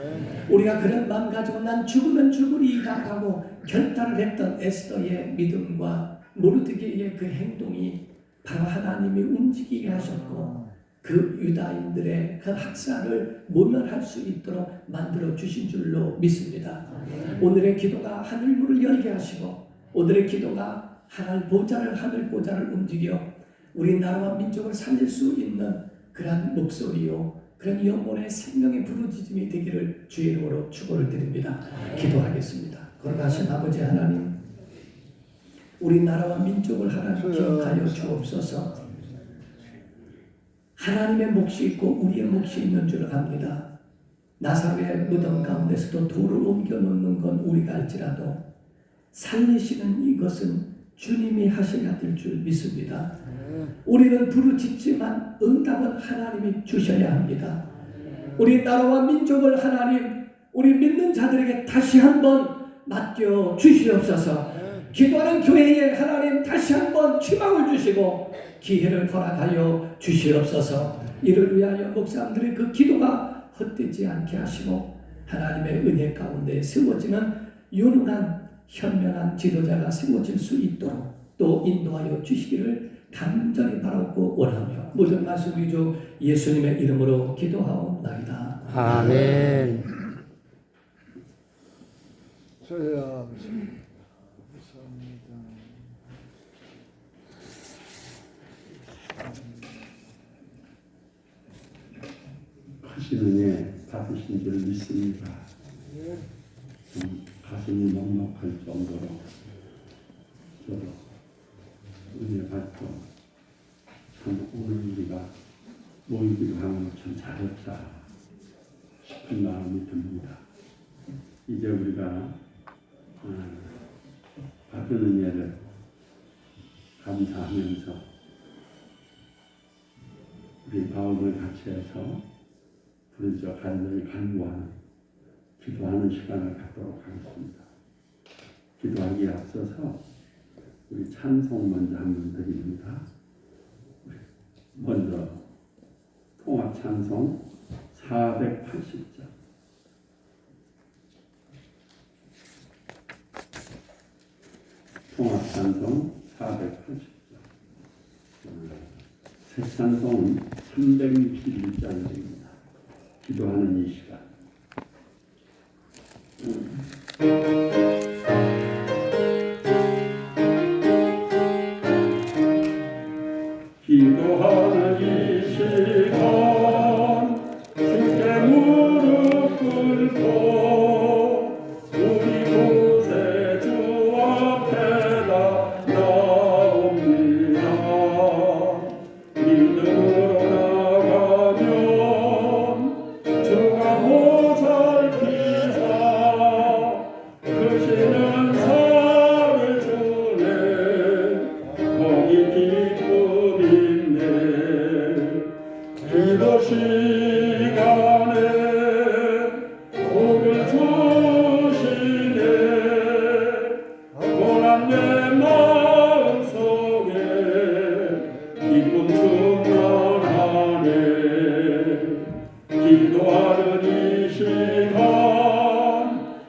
우리가 그런 마음 가지고 난 죽으면 죽으리이다 하고 결단을 했던 에스더의 믿음과 모르드게의 그 행동이 바로 하나님이 움직이게 하셨고 그 유다인들의 그 학살을 모면할 수 있도록 만들어 주신 줄로 믿습니다. 오늘의 기도가 하늘문을 열게 하시고 오늘의 기도가 하늘 보좌를 움직여 우리나라와 민족을 살릴 수 있는 그런 목소리요, 그런 영혼의 생명의 부르짖음이 되기를 주의 이름으로 축원을 드립니다. 기도하겠습니다. 거룩하신 아버지 하나님, 우리나라와 민족을 하나님 기억하여 주옵소서. 하나님의 몫이 있고 우리의 몫이 있는 줄 압니다. 나사로의 무덤 가운데서도 돌을 옮겨놓는 건 우리가 알지라도 살리시는 이것은 주님이 하셔야 될 줄 믿습니다. 우리는 부르짖지만 응답은 하나님이 주셔야 합니다. 우리 나라와 민족을 하나님, 우리 믿는 자들에게 다시 한번 맡겨 주시옵소서. 기도하는 교회에 하나님 다시 한번 희망을 주시고 기회를 허락하여 주시옵소서. 이를 위하여 목사님들의 그 기도가 헛되지 않게 하시고 하나님의 은혜 가운데 세워지는 유능한 현명한 지도자가 세워질 수 있도록 또 인도하여 주시기를 간절히 바라고 원하며 모든 말씀 우리 주 예수님의 이름으로 기도하옵나이다. 아멘. 저야 크신 은혜 받으신 줄 믿습니다. 가슴이 먹먹할 정도로 저도 은혜 받고 참 오늘 우리가 모이기로 하면 참 잘했다 싶은 마음이 듭니다. 이제 우리가 받은 은혜를 감사하면서 우리 마음을 같이 해서 부르짖어 간절히 간구하는 기도하는 시간을 갖도록 하겠습니다. 기도하기에 앞서서 우리 찬송 먼저 한번 드립니다. 먼저 통합 찬송 480장. 통합 찬송 480장. 새찬송은 361장입니다. 기도하는 이 시간. 기도하는 이 시간 주께 무릎 꿇고 우리 구세주 앞에다 나옵니다. 믿음으로 나가면 주가 보살피사 크시는 살을 주네. 거기 기쁨 있네. 기도 시간에 복을 주시네. 고난 내 마음속에 기쁨 충만하네. 기도하는 이 시간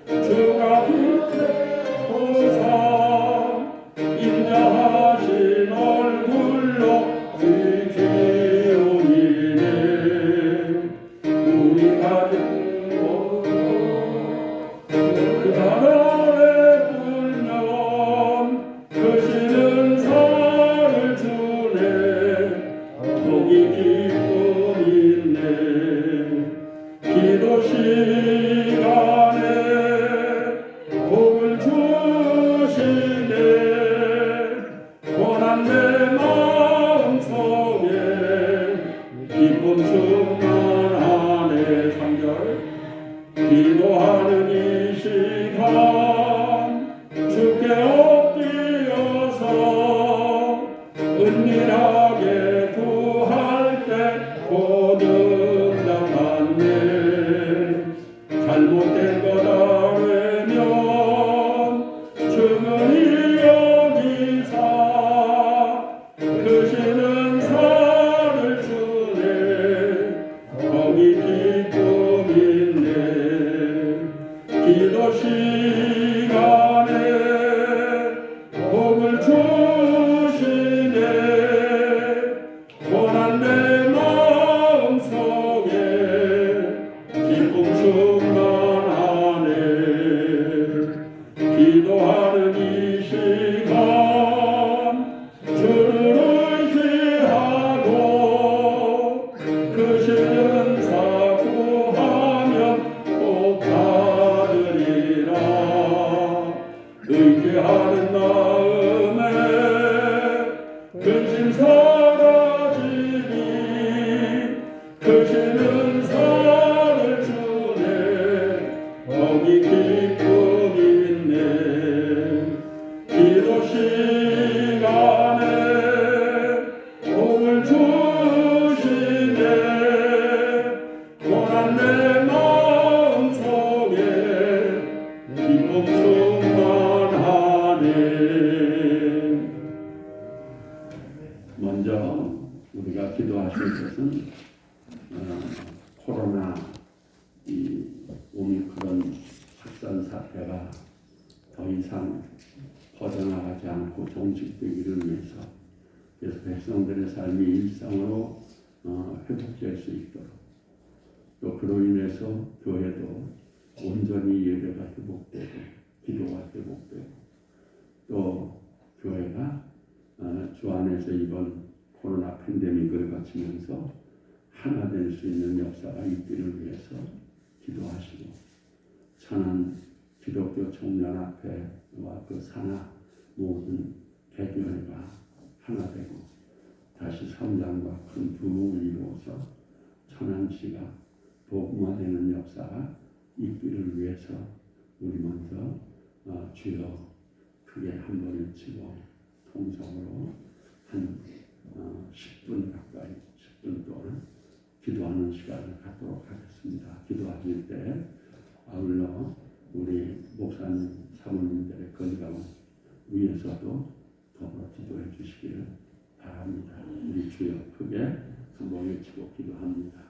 주가 불태우사 인자하신 얼굴로 기울이네. 우리 가진 모두 그 바람에 불면 크시는 살을 주네. 거기 기쁨 있네. 기도 시간에 복을 주시네. 고난 내 마음속에 기쁨 충만하네. 3절 기도하는 이 시간 주께 엎드려서 은밀하게 구할 때 곧 응답받네. 잘못된 것 알면 충분히 여기사 크시는 살을 주네. 거기 기쁨 있네. 기도 시간에 복을 주시네. 고난 내 마음속에 기쁨 충만하네. 기도하는 이 시간 주를 의지하고 크시는 사 구하면 꼭 받으리라. 의지하는 마음에 근심 사라지니 크시는 살을 주네. 거기 기쁨 있네. 기도 시간에 복을 주시네. 고난 내 마음속에 기쁨 충만하네. 먼저 우리가 기도하실 것은 코로나 이 오미크론 확산 사태가 더 이상 퍼져나가지 않고 종식되기를 위해서, 그래서 백성들의 삶이 일상으로 회복될 수 있도록, 또 그로 인해서 교회도 온전히 예배가 회복되고 기도가 회복되고, 또 교회가 주 안에서 이번 코로나 팬데믹을 거치면서 하나 될 수 있는 역사가 있기를 위해서 기도하시고, 천안 기독교 청년 앞에와 그 산하 모든 개교회가 하나 되고 다시 성장과 큰 부흥을 이루어서 천안시가 복음화되는 역사가 있기를 위해서 우리 먼저 주여 크게 한번 외치고 통성으로 한 10분 가까이 10분 동안 기도하는 시간을 갖도록 하겠습니다. 기도하실 때 아울러 우리 목사님 사모님들의 건강 위해서도 더불어 기도해 주시기를 바랍니다. 우리 주여 크게 한번 외치고 기도합니다.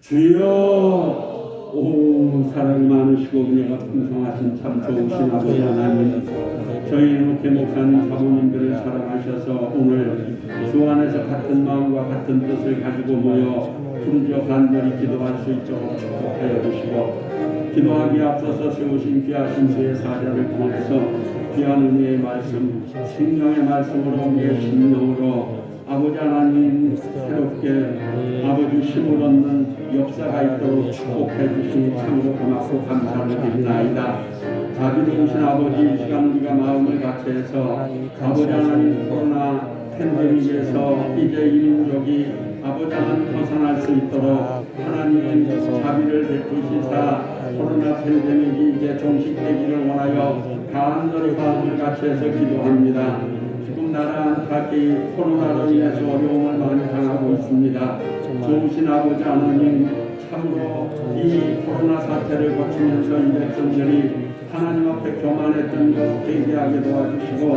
주여 오 사랑이 많으시고 은혜가 풍성하신 참 좋으신 아버지 하나님, 저희 이렇게 목사님 사모님들을 사랑하셔서 오늘 주 안에서 같은 마음과 같은 뜻을 가지고 모여 부르짖어 간절히 기도할 수 있도록 축복하여 주시고, 기도하기에 앞서서 세우신 귀하신 주의 사자를 통해서 귀한 은혜의 말씀, 생명의 말씀으로 우리의 심령으로 아버지 하나님 새롭게 아버지 힘을 얻는 역사가 있도록 축복해 주시니 참으로 고맙고 감사를 드리나이다. 자비로우신 아버지, 이 시간 우리가 마음을 같이해서 아버지 하나님 코로나 팬데믹에서 이제 이 민족이 아버지 하나님 벗어날 수 있도록 하나님의 자비를 베푸시사 코로나 팬데믹이 이제 종식되기를 원하여 간절히 마음을 같이해서 기도합니다. 지금 나라 안팎이 코로나로 인해서 어려움을 많이 당하고 있습니다. 좋으신 아버지 하나님, 참으로 이 코로나 사태를 거치면서 이 백성들이 하나님 앞에 교만했던 것 회개하게 도와주시고,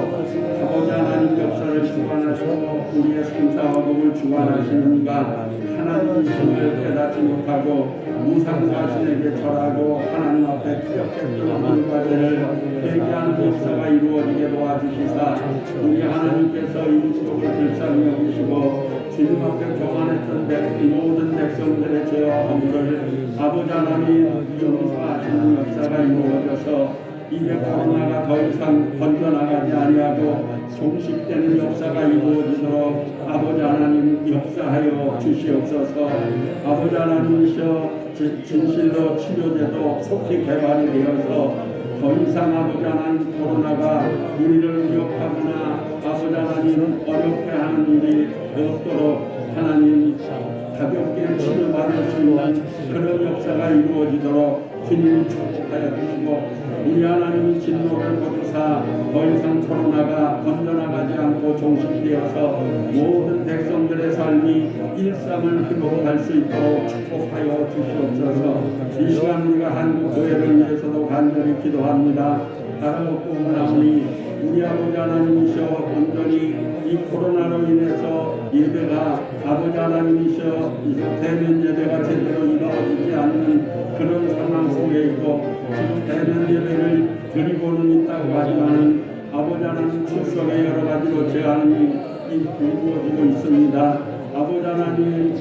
아버지 하나님 역사를 주관하시고 우리의 생사화복을 주관하시는 이가 하나님이심을 깨닫지 못하고 무상자신에게 절하고 하나님 앞에 투격했던 물과대를 회개하는 역사가 이루어지게 도와주시사, 우리 하나님께서 이 민족을 불쌍히 여기시고 주님 앞에 교만했던 모든 백성들의 죄와 허물을 아버지 하나님 용서하시는 역사가 이루어져서 이제 코로나가 더 이상 번져나가지 아니하고 종식되는 역사가 이루어지도록 아버지 하나님 역사하여 주시옵소서. 아버지 하나님이셔 진실로 치료제도 속히 개발이 되어서 더 이상 아버지 하나님 코로나가 우리를 위협하거나 아버지 하나님 어렵게 하는 일이 없도록 하나님 가볍게 치료받을 수 있는 그런 역사가 이루어지도록 주님 축복하여 주시고, 우리 하나님이 진노를 거두사 더 이상 코로나가 번져나가지 않고 종식되어서 모든 백성들의 삶이 일상을 회복할 수 있도록 축복하여 주시옵소서. 이 시간 우리가 한국 교회를 위해서도 간절히 기도합니다. 따라먹고 오나오니 우리 아버지 하나님이셔 온전히 이 코로나로 인해서 예배가 아버지 하나님이셔 대면 예배가 제대로 이루어지지 않는 그런 상황 속에 있고, 지금 대면 예배를 드리고는 있다고 하지만은 아버지 하나님 출석에 여러 가지로 제한이 이루어지고 있습니다. 아버지 하나님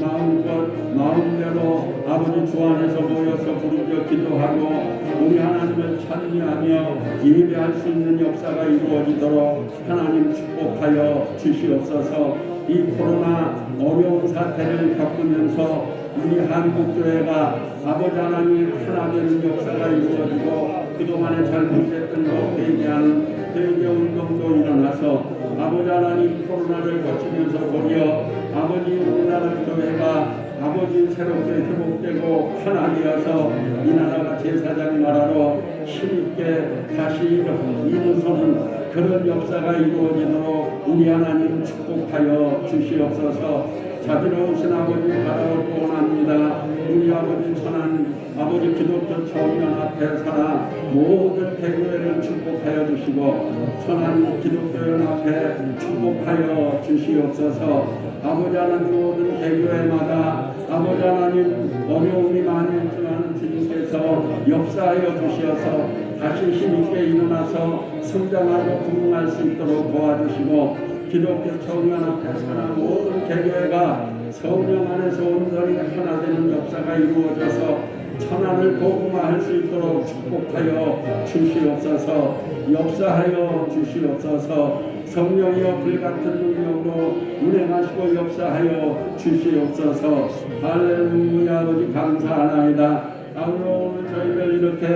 마음대로 아버지 주 안에서 모여서 부르짖어 기도하고 우리 하나님을 찬미하며 예배할 수 있는 역사가 이루어지도록 하나님 축복하여 주시옵소서. 이 코로나 어려운 사태를 겪으면서 우리 한국교회가 아버지 하나님 하나 되는 역사가 이루어지고 그동안에 잘못됐던 것 회개하는 회개운동도 일어나서 아버지 하나님 코로나를 거치면서 도리어 아버지 우리나라 교회가 아버지 새롭게 회복되고 하나 되어서 이 나라가 제사장 나라로 힘있게 다시 일어서는 그런 역사가 이루어지도록 우리 하나님 축복하여 주시옵소서. 자비로우신 아버지 바라볼 원합니다. 우리 아버지 천한 아버지 기독교 총연합회 살아 모든 개교회를 축복하여 주시고 천한 기독교연합회 축복하여 주시옵소서. 아버지 하나님 모든 개교회마다 아버지 하나님 어려움이 많이 있지만 주님께서 역사하여 주시어서 다시 힘있게 일어나서 성장하고 부흥할 수 있도록 도와주시고, 기독교 청년합회 산하 모든 개교회가 성령 안에서 온전히 하나 되는 역사가 이루어져서 천안을 복음화할 수 있도록 축복하여 주시옵소서. 역사하여 주시옵소서. 성령이여 불같은 능력으로 운행하시고 역사하여 주시옵소서. 할렐루야. 아버지 감사하나이다. 오늘 저희를 이렇게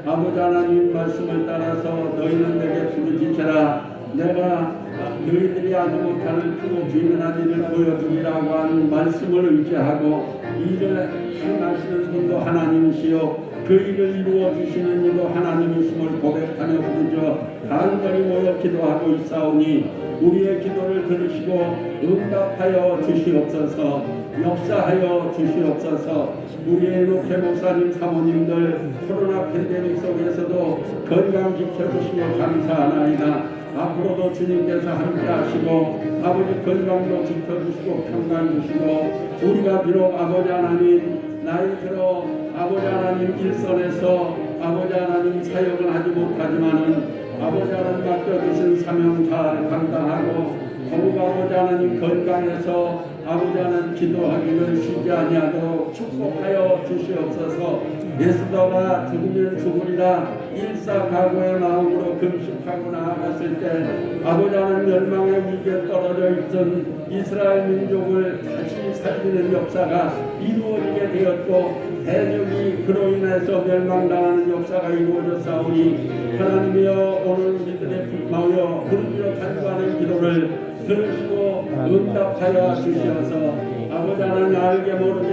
아버지 하나님 말씀을 따라서 너희는 내게 부르짖으라. 내가 너희들이 아주 못하는 크고 비밀한 일을 보여주리라고 하는 말씀을 의지하고 일을 행하시는 분도 하나님이시요 그 일을 이루어 주시는 이도 하나님이심을 고백하며 부르짖어 간절히 모여 기도하고 있사오니 우리의 기도를 들으시고 응답하여 주시옵소서. 역사하여 주시옵소서. 우리의 목회 목사님 사모님들 코로나 팬데믹 속에서도 건강 지켜주시며 감사하나이다. 앞으로도 주님께서 함께 하시고 아버지 건강도 지켜주시고 평강 주시고 우리가 비록 아버지 하나님 나이 들어 아버지 하나님 일선에서 아버지 하나님 사역을 하지 못하지만은 아버지 하나님 맡겨주신 사명 잘 감당하고 더욱 아버지 하나님 건강해서 아버지 하나님 기도하기를 쉬지 아니하도록 축복하여 주시옵소서. 예수도가 죽으면 죽으리라 일사각오의 마음으로 금식하고 나아갔을 때 아버지 하나님 멸망의 위기에 떨어져 있던 이스라엘 민족을 다시 살리는 역사가 이루어지게 되었고 대적이 그로 인해서 멸망당하는 역사가 이루어졌사오니 하나님이여 오늘 우리들의 마음여 부르짖어 간구하는 기도를 들으시고 응답하여 주시어서 아버지 하나님 알게 모르게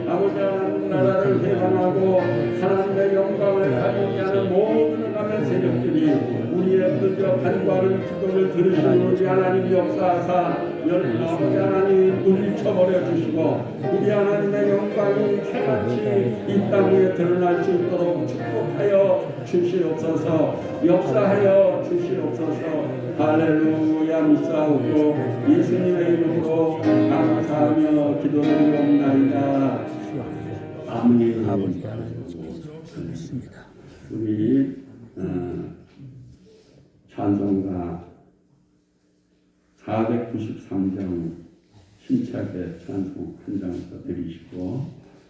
아버지 하나님 나라를 회방하고 하나님의 영광을 가리게 하는 모든 남의 세력들이 우리의 부르짖어 간구하는 기도를 들으시는 우리 하나님 역사하사 아버지 하나님 물리쳐버려 주시고 우리 하나님의 영광이 해같이 이 땅 위에 드러날 수 있도록 축복하여 주시옵소서. 역사하여 주시옵소서. 할렐루야 믿사옵고 예수님의 이름으로 감사하며 기도드리옵나이다. 아멘. 우리 찬송가 493장 힘차게 찬송 한 장 더 드리시고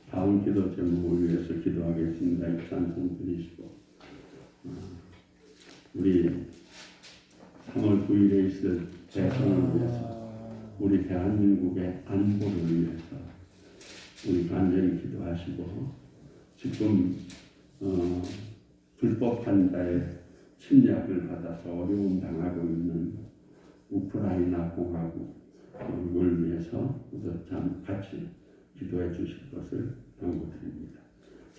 다음 기도 제목을 위해서 기도하겠습니다. 이 찬송 드리시고 우리 3월 9일에 있을 대선을 위해서 우리 대한민국의 안보를 위해서 우리 간절히 기도하시고 지금 불법 환자의 침략을 받아서 어려움 당하고 있는 우크라이나 공화국을 위해서 참 같이 기도해 주실 것을 당부드립니다.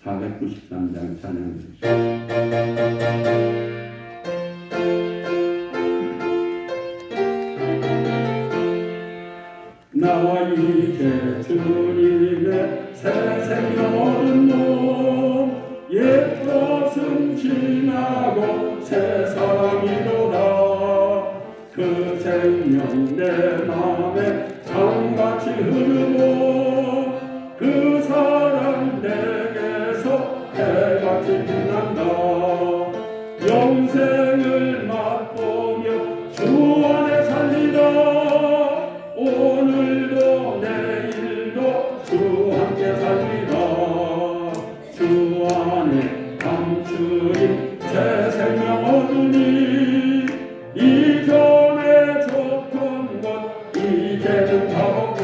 493장 찬양 드리시죠. 나와 이제 주님의 새 생명 얻은 놈 옛 것은 지나고 새 사람이로다. 그 생명 내 맘에 강같이 흐르고 그 사랑 내게서 해같이 빛난다. 영생을 맛보며 주 안에 살리라. 오늘도 내일도 주 함께 살리라. 주 안에 감추인 새 생명 얻으니 이전에 좋던 것 이제는 다없다.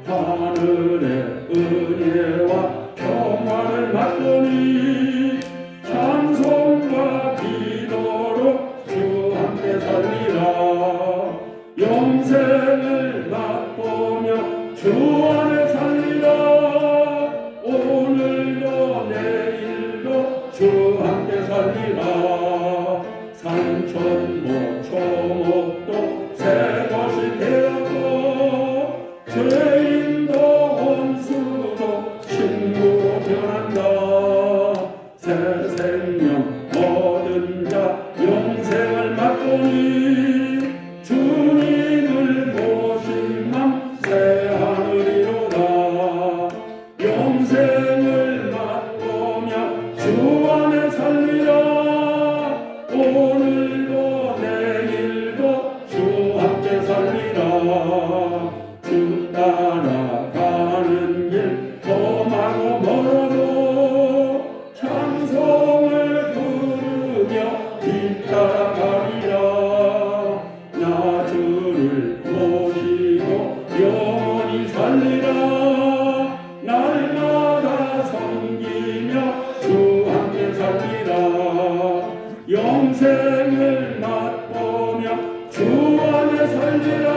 하늘의 은혜와 평화를 맛보니 찬송과 기도로 주 함께 살리라. 영생을 맛보며 주 안에 살리라. 오늘도 내일도 주 함께 살리라. 산천모 초목도 새 것이 되었고 죄인도 원수도 친구로 변한다. 새 생명 얻은 자 영생을 맛보니 주님을 모신 맘 새 하늘이로다. 영생을 맛보며 주 안에 살리라. 오늘도 내일도 주 함께 살리라. 주 따라가는 길 험하고 멀어도 찬송을 부르며 뒤따라가리라. 나 주를 모시고 영원히 살리라. 날마다 섬기며 주 함께 살리라. 영생을 맛보며 주 안에 살리라.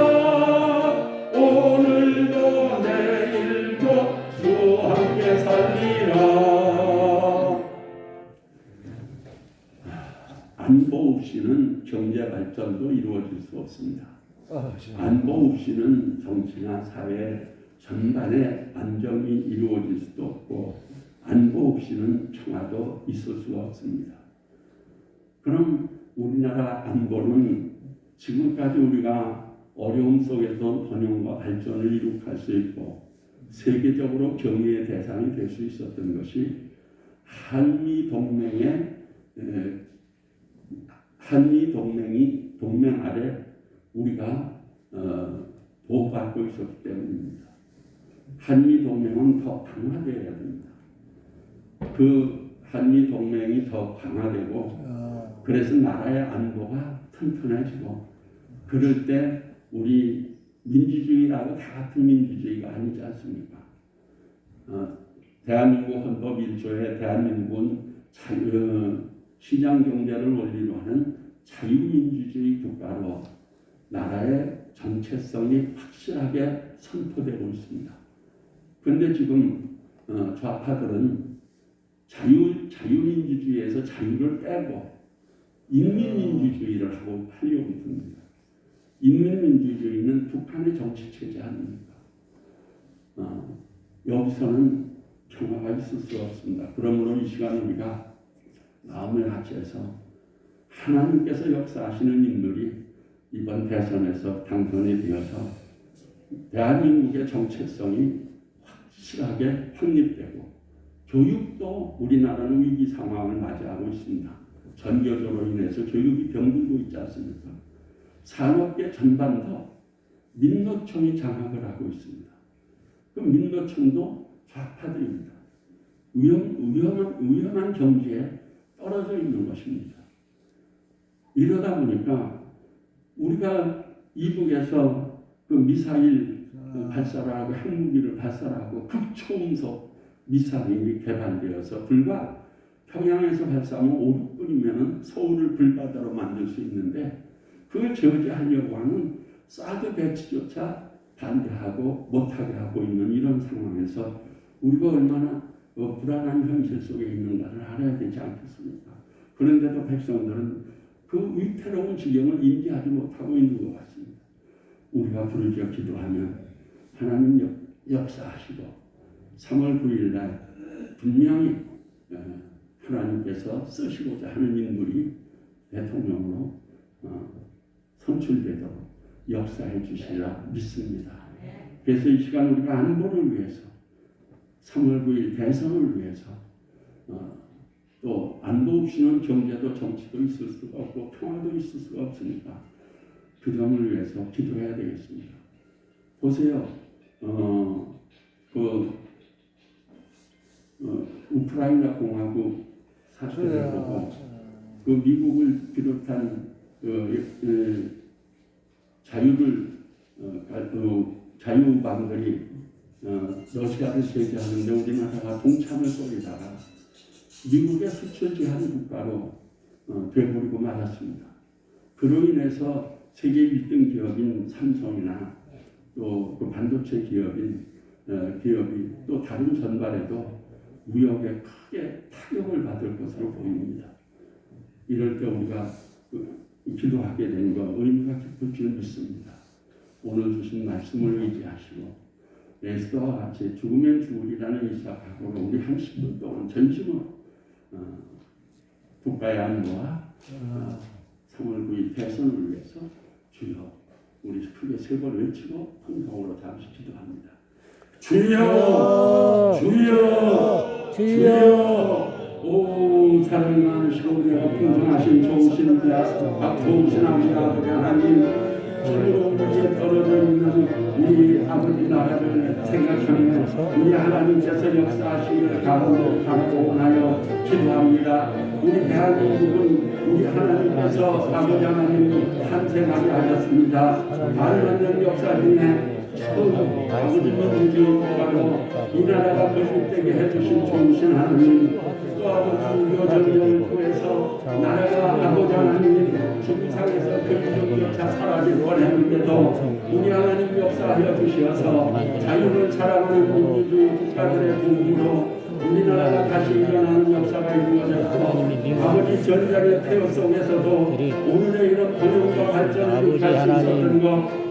오늘도 내일도 주 함께 살리라. 안보 없이는 경제 발전도 이루어질 수 없습니다. 안보 없이는 정치나 사회 전반의 안정이 이루어질 수도 없고 안보 없이는 평화도 있을 수가 없습니다. 그럼 우리나라 안보는 지금까지 우리가 어려움 속에서 번영과 발전을 이룩할 수 있고 세계적으로 경의의 대상이 될 수 있었던 것이 한미 동맹 아래 우리가 보호받고 있었기 때문입니다. 한미 동맹은 더 강화되어야 됩니다. 그 한미 동맹이 더 강화되고 그래서 나라의 안보가 튼튼해지고 그럴 때 우리 민주주의라고 다 같은 민주주의가 아니지 않습니까? 대한민국 헌법 1조에 대한민국은 시장 경제를 원리로 하는 자유민주주의 국가로 나라의 정체성이 확실하게 선포되고 있습니다. 그런데 지금 좌파들은 자유민주주의에서 자유를 빼고 인민민주주의를 하려고 듭니다. 인민민주주의는 북한의 정치체제 아닙니까? 여기서는 평화가 있을 수 없습니다. 그러므로 이 시간 우리가 마음을 같이해서 하나님께서 역사하시는 인물이 이번 대선에서 당선이 되어서 대한민국의 정체성이 확실하게 확립되고 교육도 우리나라는 위기 상황을 맞이하고 있습니다. 전교조로 인해서 교육이 병들고 있지 않습니까? 산업계 전반도 민노총이 장악을 하고 있습니다. 그 민노총도 좌파들입니다. 위험한 경지에 떨어져 있는 것입니다. 이러다 보니까 우리가 이북에서 그 미사일 발사를 하고 핵무기를 발사하고 극초음속 미사일이 개발되어서 불과 평양에서 발사하면 5, 6분이면 서울을 불바다로 만들 수 있는데 그걸 저지하려고 하는 사드 배치조차 반대하고 못하게 하고 있는 이런 상황에서 우리가 얼마나 불안한 현실 속에 있는가를 알아야 되지 않겠습니까? 그런데도 백성들은 그 위태로운 지경을 인지하지 못하고 있는 것 같습니다. 우리가 부르짖어 기도하면 하나님 역사하시고 3월 9일 날 분명히 하나님께서 쓰시고자 하는 인물이 대통령으로 선출되도록 역사해 주시리라 믿습니다. 그래서 이 시간 우리가 안보를 위해서 3월 9일 대선을 위해서 또 안보 없이는 경제도 정치도 있을 수가 없고 평화도 있을 수가 없으니까 그 점을 위해서 기도해야 되겠습니다. 보세요. 우크라이나 공화국 사태를 보고 그 미국을 비롯한 자유방들이 러시아를 제재하는데 우리나라가 동참을 거리다가 미국의 수출 제한 국가로 되버리고 말았습니다. 그로 인해서 세계 1등 기업인 삼성이나 또 그 반도체 기업이 또 다른 전반에도 무역에 크게 타격을 받을 것으로 보입니다. 이럴 때 우리가 기도하게 된 것 의미가 깊을 줄 믿습니다. 오늘 주신 말씀을 의지하시고 에스더와 같이 죽으면 죽으리라는 이삭하고 우리 한 10분 동안 전심으로 국가의 안보와 3월 9일 대선을 위해서 주여 우리 크게 세 번 외치고 통성으로 잠시 기도합니다. 주여 주여 주여 오 사랑이 많으시고 우리가 풍성하신 좋으신 좋으신 아버지 하나님 참으로 우리에 떨어져 있는 우리 아버지 나라를 생각하며 우리 하나님께서 역사하시기를 간구하여 기도합니다. 우리 대한민국은 우리 하나님께서 아버지 하나님이 탄생하게 하셨습니다. 많은 역사 중에 처음 아버지 민주주의 국가로 이 나라가 거듭되게 해주신 좋으신 하나님 또 아버지 여정을 통해서 나라가 아버지 하나님 주상에서 그리스도조차 사라질 뻔했는데도 우리 하나님 역사하여 주시어서 자유를 자랑하는 민주주의 국가들의 도움으로 우리나라가 다시 일어나는 역사가 이루어졌고 아버지 전쟁의 폐허 속에서도 오늘의 이런 번영과 발전을 이룰 수 있었던 것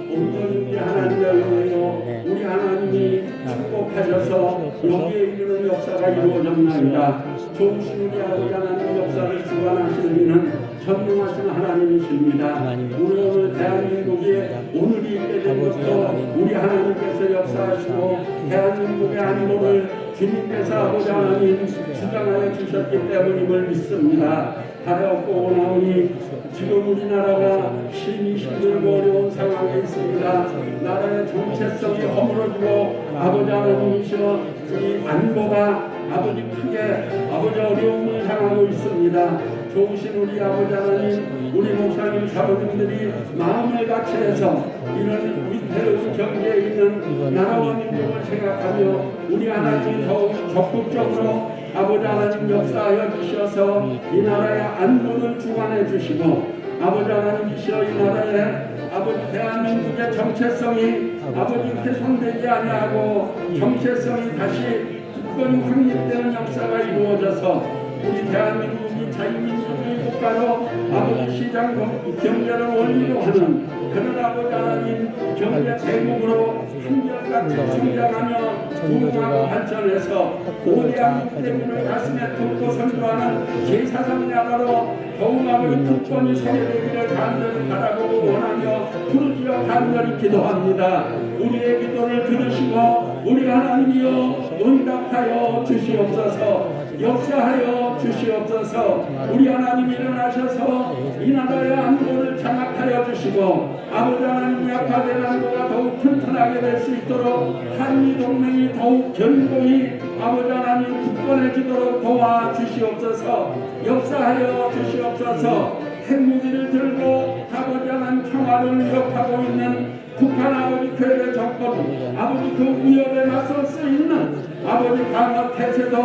온전히 우리 하나님의 은혜로 우리 하나님이 축복하셔서 여기에 이르는 역사가 이루어졌나이다. 좋으신 우리 아버지 하나님 역사를 주관하시는 이는 전능하신 하나님이십니다. 우리 오늘 대한민국에 오늘이 있게 된 것도 우리 하나님께서 역사하시고 대한민국의 안보를 주님께서 아버지 하나님 주장하여 주셨기 때문임을 믿습니다. 하여없고 오나오니 지금 우리나라가 심히 힘들고 어려운 상황에 있습니다. 나라의 정체성이 허물어지고 아버지 하나님이시여 이 안보가 아버지 크게 아버지 어려움을 당하고 있습니다. 좋으신 우리 아버지 하나님, 우리 목사님 사모님들이 마음을 같이해서 이런 위태로운 경계에 있는 나라와 민족을 생각하며 우리 하나님 더욱 적극적으로 아버지 하나님 역사하여 주셔서 이 나라의 안보를 주관해 주시고 아버지 하나님이시여 이 나라의 아버지 대한민국의 정체성이 아버지 훼손되지 아니하고 정체성이 다시 굳건히 확립되는 역사가 이루어져서 우리 대한민국이 자유민주주의 국가로 아버지 시장 경제를 원리로 하는 그런 아버지 하나님 경제 대국으로 한결같이 성장하며 부흥하고 발전해서 고대한 대국을 가슴에 품고 선도하는 제사상 나라로 더욱 아버지 굳건히 서게되기를 간절히 바라보고 원하며 부르짖어 간절히 기도합니다. 우리의 기도를 들으시고 우리 하나님이여 응답하여 주시옵소서. 역사하여 주시옵소서. 우리 하나님 일어나셔서 이 나라의 안보를 장악하여 주시고 아버지 하나님 약화된 안보가 더욱 튼튼하게 될 수 있도록 한미 동맹이 더욱 견고히 아버지 하나님 굳건해지도록 도와주시옵소서. 역사하여 주시옵소서. 핵무기를 들고 아버지 하나님 평화를 위협하고 있는 북한 아버지 괴뢰 정권 아버지 그 위협에 맞설 수 있는 아버지 강화 태세도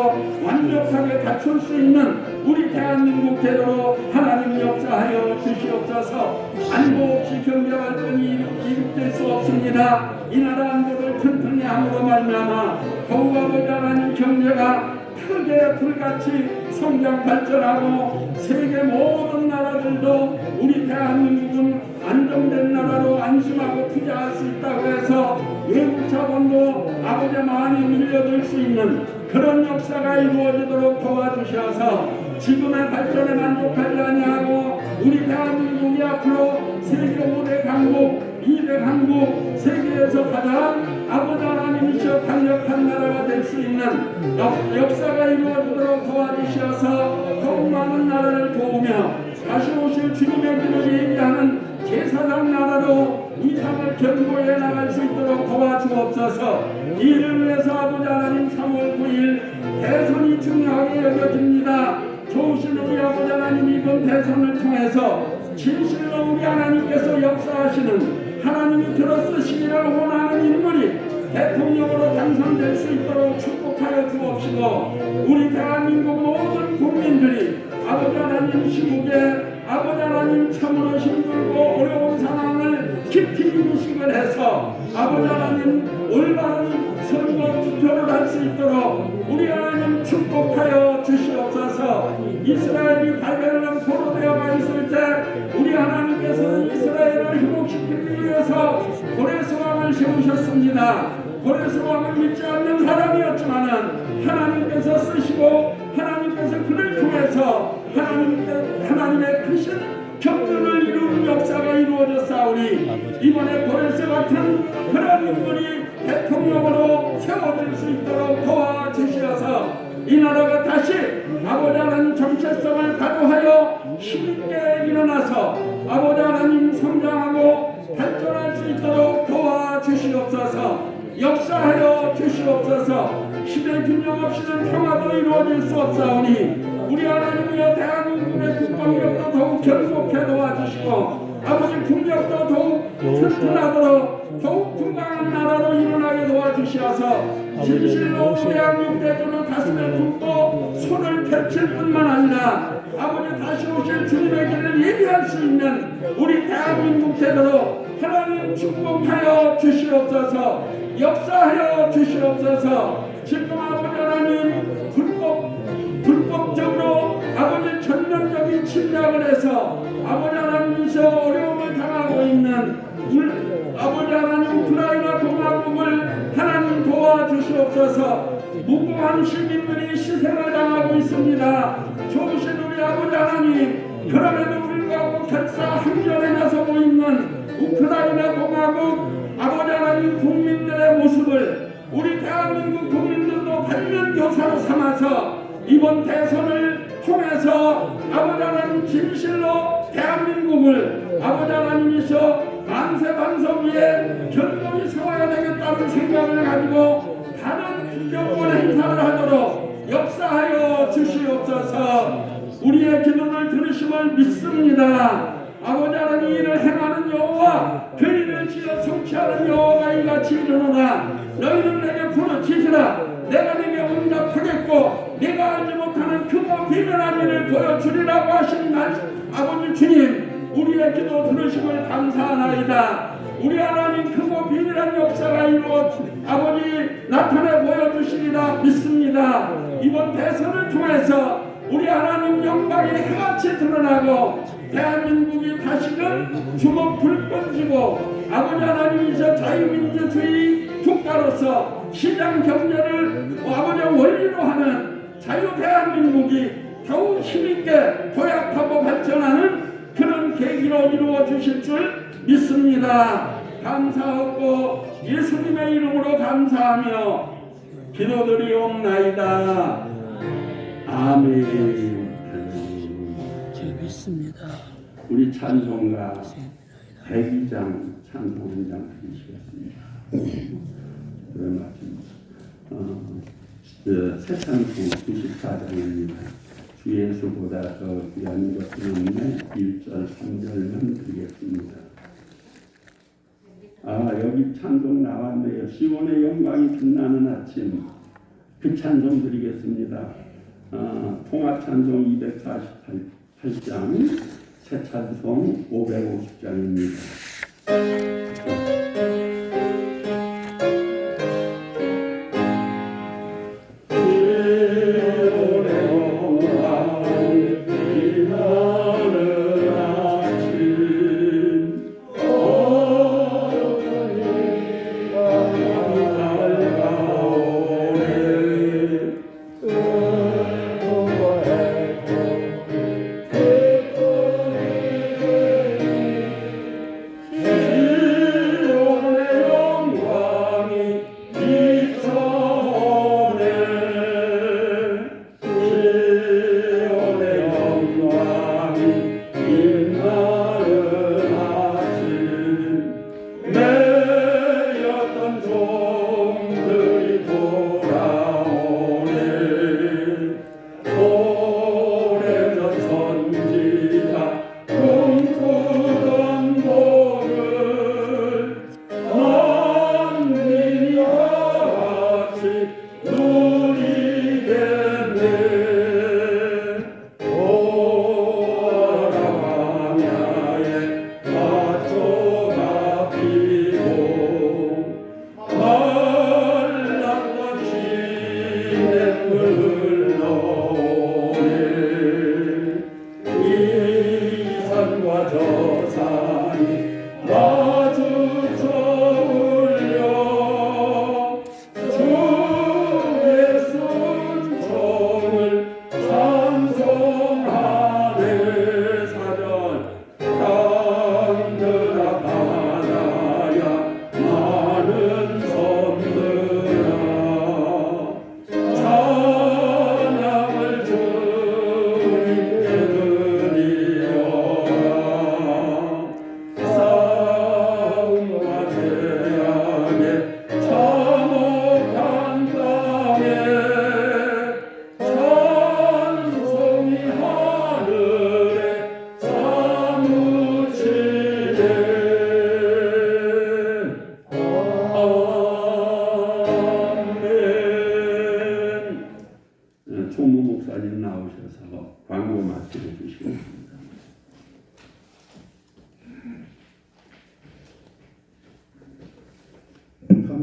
완벽하게 갖출 수 있는 우리 대한민국 제도로 하나님 역사하여 주시옵소서. 안보 없이 경제 발전이 이룩될 수 없습니다. 이 나라 안보를 튼튼히 함으로 말미암아 더욱 아버지 하나님 경제가 크게 불같이 성장 발전하고 세계 모든 나라들도 우리 대한민국은 안정된 나라로 안심하고 투자할 수 있다고 해서 외국 자본도 아버지 많이 밀려들 수 있는 그런 역사가 이루어지도록 도와주셔서 지금의 발전에 만족하지 아니하고 우리 대한민국이 앞으로 세계 5대 강국 2대 강국 세계에서 가장 아버지 하나님이시여 강력한 나라가 될 수 있는 역사가 이루어지도록 도와주셔서 더욱 많은 나라를 도우며 다시 오실 주님의 길을 예비하는 제사장 나라로 이 삶을 견고해 나갈 수 있도록 도와주옵소서. 이를 위해서 아버지 하나님 3월 9일 대선이 중요하게 여겨집니다. 좋으신 우리 아버지 하나님 이번 대선을 통해서 진실로 우리 하나님께서 역사하시는 하나님이 들어쓰시기를 원하는 인물이 대통령으로 당선될 수 있도록 축복하여 주옵시고 우리 대한민국 모든 국민들이 아버지 하나님 시국에 아버지 하나님 참으로 힘들고 어려운 상황을 깊이 인식을 해서 아버지 하나님 올바른 선거 투표를 할 수 있도록 우리 하나님 축복하여 주시옵소서. 이스라엘이 바벨론 포로되어가 있을 때 우리 하나님께서는 이스라엘을 회복시키기 위해서 고레스 왕을 세우셨습니다. 고레스 왕을 믿지 않는 사람이었지만은 하나님께서 쓰시고 하나님께서 그를 통해서 하나님의 크신 경륜을 이루는 역사가 이루어졌사오니 이번에 고레스 같은 그런 인물이 대통령으로 세워질 수 있도록 도와주시어서 이 나라가 다시 아버지 하나님 정체성을 가도하여 힘있게 일어나서 아버지 하나님 성장하고 발전할 수 있도록 도와주시옵소서. 역사하여 주시옵소서. 힘의 균형 없이는 평화도 이루어질 수 없사오니 우리 하나님이여 대한민국의 국방력도 더욱 견고케 도와주시고 아버지 국력도 더욱 튼튼하도록 더욱 건강한 나라로 일어나게 도와주시어서 진실로 대한민국 대전을 가슴에 품고 손을 펼칠 뿐만 아니라 아버지 다시 오실 주님의 길을 예비할 수 있는 우리 대한민국 대도로 하나님 축복하여 주시옵소서. 역사하여 주시옵소서. 지금 아버지 하나님 불법적으로 아버지 전면적인 침략을 해서 아버지 하나님이서 어려움을 당하고 있는 아버지 하나님 우크라이나 공화국을 하나님 도와주시옵소서. 무고한 시민들이 희생을 당하고 있습니다. 좋으신 우리 아버지 하나님, 그럼에도 불구하고 결사항전에 나서고 있는 우크라이나 공화국 아버지 하나님 국민들의 모습을 우리 대한민국 국민들도 발면교사로 삼아서 이번 대선을 통해서 아버지 하나님 진실로 대한민국을 아버지 하나님이셔 만세반석 위에 결론이 세워야 되겠다는 생각을 가지고 다른 정권 행사를 하도록 역사하여 주시옵소서. 우리의 기도를 들으심을 믿습니다. 아버지 하나님, 이를 행하는 여호와 그 일을 지어 성취하는 여호와가 이같이 이르노라. 너희는 내게 부르짖으라. 내가 내게 응답하겠고 내가 알지 못하는 크고 비밀한 일을 보여주리라고 하신 날 아버지 주님, 우리의 기도 들으심을 감사하나이다. 우리 하나님 크고 비밀한 역사가 이루어 아버지 나타내 보여주시리라 믿습니다. 이번 대선을 통해서 우리 하나님 영광이 해같이 드러나고 대한민국이 다시금 주먹 불끈지고 아버지 하나님이셔 자유민주주의 국가로서 시장 경제를 아버지 원리로 하는 자유 대한민국이 더욱 힘있게 도약하고 발전하는 그런 계기로 이루어 주실 줄 믿습니다. 감사하고 예수님의 이름으로 감사하며 기도드리옵나이다. 아멘. 믿습니다. 우리 찬송가 102장 찬송 한 장 드리시겠습니다. 새 찬송 94장입니다. 주 예수보다 더 귀한 것은 없네. 1절 3절만 드리겠습니다. 여기 찬송 나왔네요. 시온의 영광이 빛나는 아침. 그 찬송 드리겠습니다. 통합 찬송 248장, 새 찬송 550장입니다.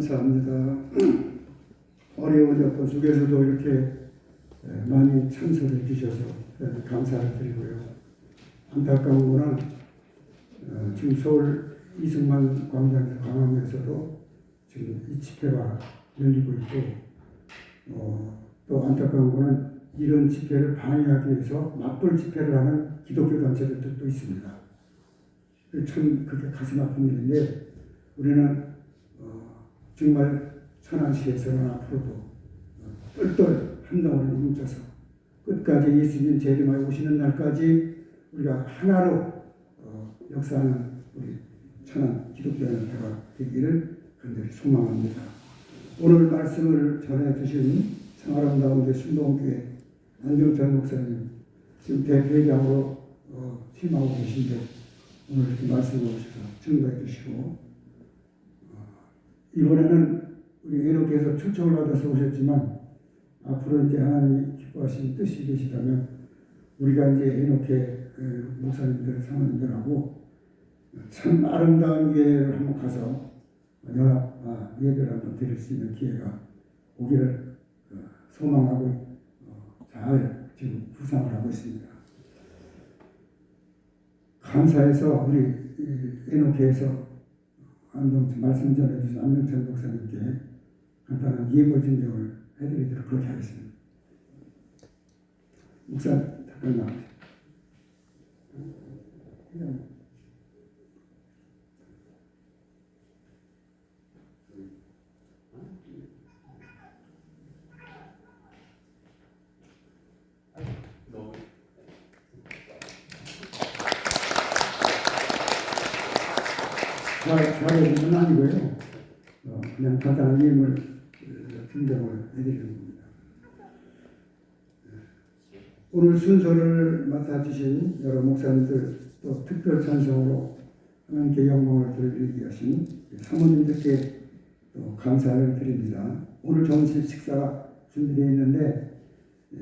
감사합니다. 어려운 여건 속에서도 이렇게 많이 참석해 주셔서 감사를 드리고요. 안타까운 거는 지금 서울 이승만 광장에서 광화문에서도 지금 이 집회가 열리고 있고 또 안타까운 거는 이런 집회를 방해하기 위해서 맞불 집회를 하는 기독교 단체들도 또 있습니다. 참 그게 가슴 아픈 일인데 우리는 정말 천안시에서는 앞으로도 똘똘 한 덩어리 뭉쳐서 끝까지 예수님 재림하여 오시는 날까지 우리가 하나로 역사하는 우리 천안 기독교연합회가 되기를 간절히 소망합니다. 오늘 말씀을 전해주신 상아름다운 순동교회 안경천 목사님 지금 대표회장으로 취임하고 계신데 오늘 이렇게 말씀을 오셔서 증거해 주시고 이번에는 우리 에녹께서 초청을 받아서 오셨지만 앞으로 이제 하나님이 기뻐하신 뜻이 계시다면 우리가 이제 에녹회 목사님들 사모님들하고 참 아름다운 교회를 한번 가서 연합 예배를 한번 드릴 수 있는 기회가 오기를 소망하고 잘 지금 구상을 하고 있습니다. 감사해서 우리 에녹회에서 말씀 전해주신 안명천 목사님께 간단한 예물 증정을 해드리도록 그렇게 하겠습니다. 목사 잠깐 나오세요. 잘해주는 아니고요. 그냥 간단한 예물 증정을 해드리는 겁니다. 오늘 순서를 맡아주신 여러 목사님들 또 특별 찬송으로 하나님께 영광을 돌리게 하신 사모님들께 또 감사를 드립니다. 오늘 점심 식사가 준비되어 있는데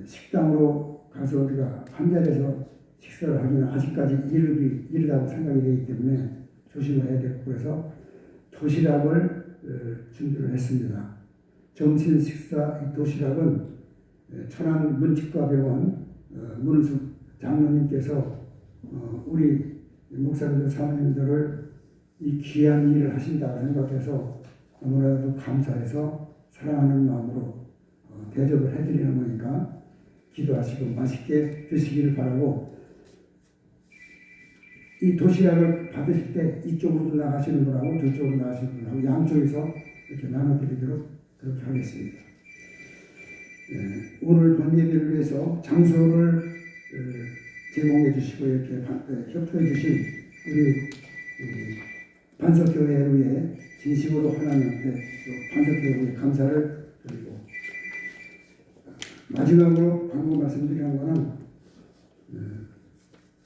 식당으로 가서 우리가 한 자리에서 식사를 하기는 아직까지 이르다고 생각이 되기 때문에 조심을 해야 되고 그래서 도시락을 준비를 했습니다. 점심 식사 이 도시락은 천안 문칙과병원 문은숙 장로님께서 우리 목사님들 사모님들을 이 귀한 일을 하신다고 생각해서 너무나도 감사해서 사랑하는 마음으로 대접을 해드리는 거니까 기도하시고 맛있게 드시기를 바라고 이 도시락을 받으실 때 이쪽으로 나가시는 분하고 저쪽으로 나가시는 분하고 양쪽에서 이렇게 나눠드리도록 그렇게 하겠습니다. 오늘 본 예배를 위해서 장소를 제공해 주시고 이렇게 협조해 주신 우리 반석교회에 진심으로 하나님께 반석교회에 감사를 드리고 마지막으로 방금 말씀드리는 것은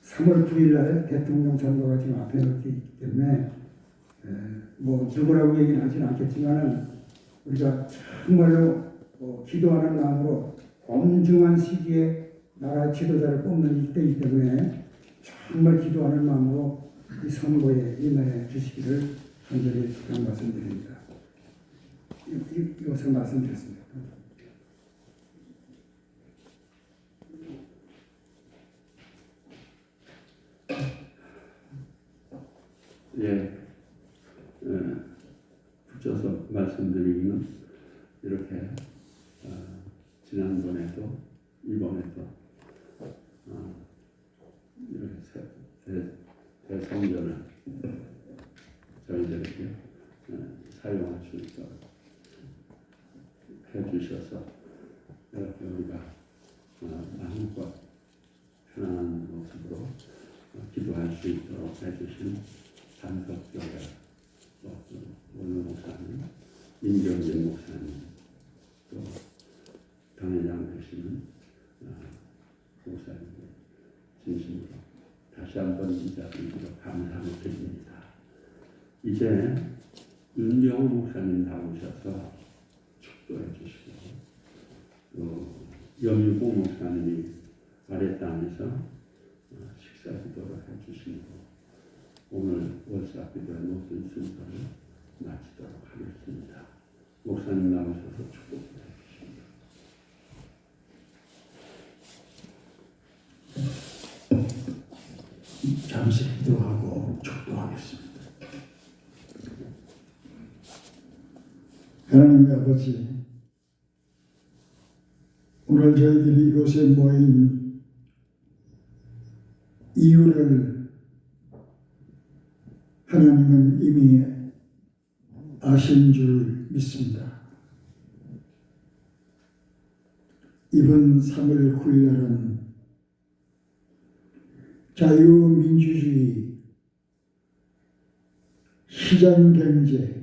3월 9일 날 대통령 선거가 지금 앞에 놓기 때문에 뭐 누구라고 얘기는 하지는 않겠지만은 우리가 정말로 기도하는 마음으로 엄중한 시기에 나라 지도자를 뽑는 이때이기 때문에 정말 기도하는 마음으로 이 선거에 임해 주시기를 간절히 부탁 말씀드립니다. 이것을 말씀드렸습니다. 붙여서 말씀드리기는 이렇게 지난번에도 이번에도 이렇게 대성전을 저희들에게 사용할 수 있도록 해주셔서 이렇게 우리가 마음껏 편안한 모습으로 기도할 수 있도록 해주신 반석교회 오늘 목사님, 임경진 목사님, 또 당회장 되시는 목사님 진심으로 다시 한번 이 자리로 감사를 드립니다. 이제 윤병호 목사님 나오셔서 축도해 주시고 또 염유봉 목사님이 아랫단에서 식사 기도를 해주시고 오늘 월사기도의 모든 순서를 마치도록 하겠습니다. 목사님 나오셔서 축복을 해주십니다. 잠시 기도하고 축도하겠습니다. 하나님의 아버지, 오늘 저희들이 이곳에 모인 이유를 하나님은 이미 아신 줄 믿습니다. 이번 3월 9일 날은 자유민주주의, 시장경제,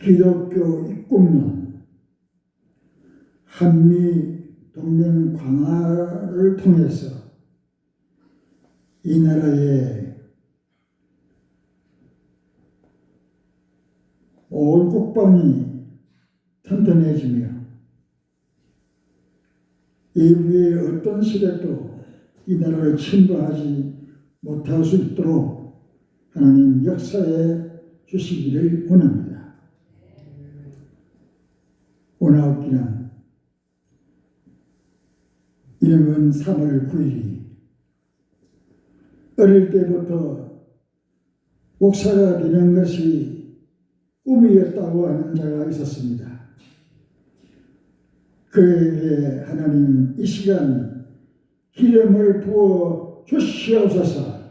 기독교 입국론, 한미 동맹 강화를 통해서 이 나라의 온 국방이 튼튼해지며 이후에 어떤 시대도 이 나라를 침범하지 못할 수 있도록 하나님 역사해 주시기를 원합니다. 원하옵기는 이름은 3월 9일이 어릴 때부터 목사가 되는 것이 꿈이었다고 하는 자가 있었습니다. 그에게 하나님 이 시간 기름을 부어 주시옵소서.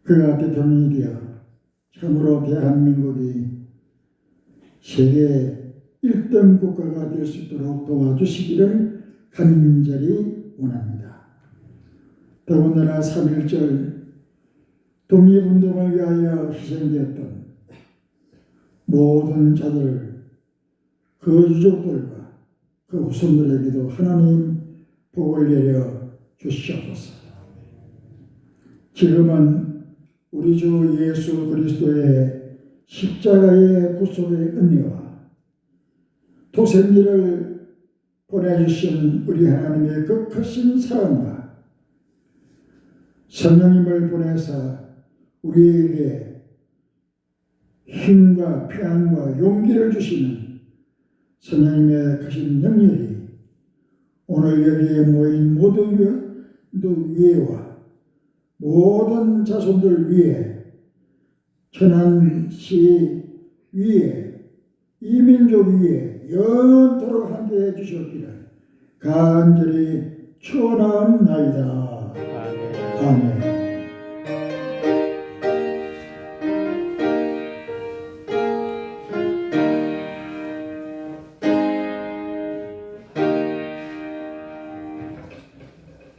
그가 대통령이 되어 참으로 대한민국이 세계 1등 국가가 될 수 있도록 도와주시기를 간절히 원합니다. 더군다나 3.1절 독립운동을 위하여 희생되었던 모든 자들, 그 유족들과 그 후손들에게도 하나님 복을 내려 주시옵소서. 지금은 우리 주 예수 그리스도의 십자가의 구속의 은혜와 독생자를 보내주신 우리 하나님의 그 크신 사랑과 성령님을 보내사 우리에게 힘과 평안과 용기를 주시는 성령님의 크신 능력이 오늘 여기에 모인 모든 위에와 모든 자손들 위에, 천안시 위에, 이민족 위에 영원토록 함께해 주셨기를 간절히 축원하옵나이다. 아멘.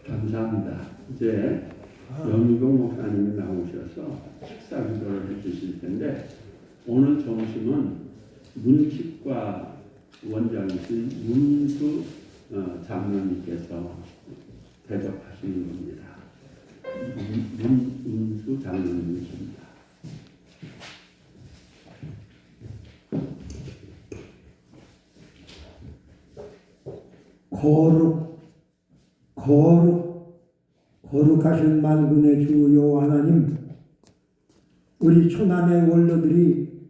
감사합니다. 이제 영희봉 목사님이 나오셔서 식사 기도를 해주실 텐데 오늘 점심은 문칙과 원장이신 문수 장로님께서 대접하시는 겁니다. 문수 장로님이십니다. 거룩하신 만군의 주 여호와 하나님, 우리 천안의 원로들이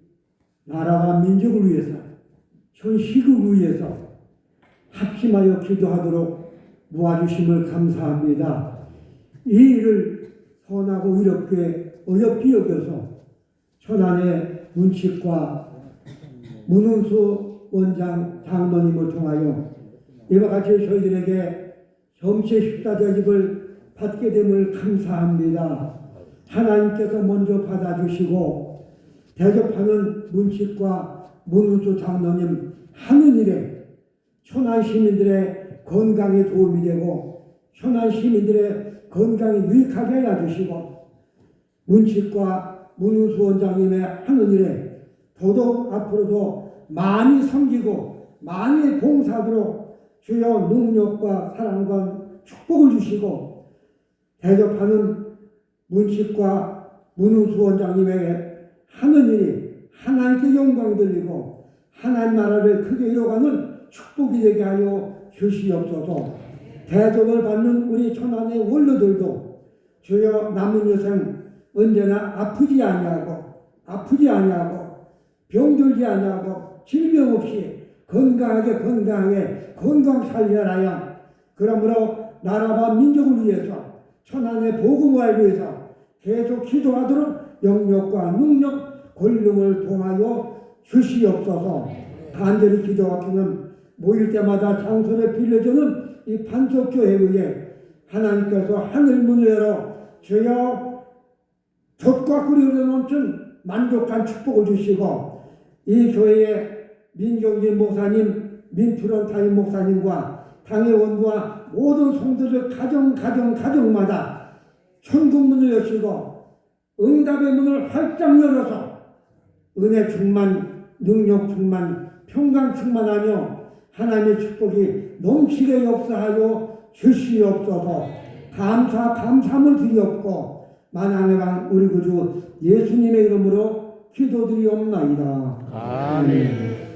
나라와 민족을 위해서, 현 시국을 위해서 합심하여 기도하도록 모아주심을 감사합니다. 이 일을 선하고 의롭게 어여삐 여겨서 천안의 문칙과 문은수 원장 장로님을 통하여 이와 같이 저희들에게 점체 식사 대접을 받게 됨을 감사합니다. 하나님께서 먼저 받아주시고 대접하는 문칙과 문은수 장로님 하는 일에 천안 시민들의 건강에 도움이 되고 천안 시민들의 건강에 유익하게 해주시고 문칙과 문은수 원장님의 하는 일에 더더욱 앞으로도 많이 섬기고 많이 봉사하도록 주여 능력과 사랑과 축복을 주시고 대접하는 문칙과 문은수 원장님의 하는 일이 하나님께 영광 돌리고 하나님 나라를 크게 이뤄가는 축복이 되게 하여 주시옵소서. 대접을 받는 우리 천안의 원로들도 주여 남은 여생 언제나 아프지 아니하고 병들지 아니하고 질병 없이 건강하게 건강 살려라요. 그러므로 나라와 민족을 위해서 천안의 복음화를 위해서 계속 기도하도록 영역과 능력, 권능을 통하여 주시옵소서. 간절히 기도하기는 모일 때마다 장소를 빌려주는 이 판촉교회에 하나님께서 하늘문을 열어 주여 젖과 꿀이 흘러넘친 만족한 축복을 주시고 이 교회의 민경진 목사님, 민투런타임 목사님과 당의 원부와 모든 성도들 가정마다 천국문을 여시고 응답의 문을 활짝 열어서 은혜 충만, 능력 충만, 평강 충만하며 하나님의 축복이 넘치게 역사하여 주시옵소서. 감사함을 드리옵고 만왕의 왕 우리 구주 예수님의 이름으로 기도드리옵나이다. 아멘.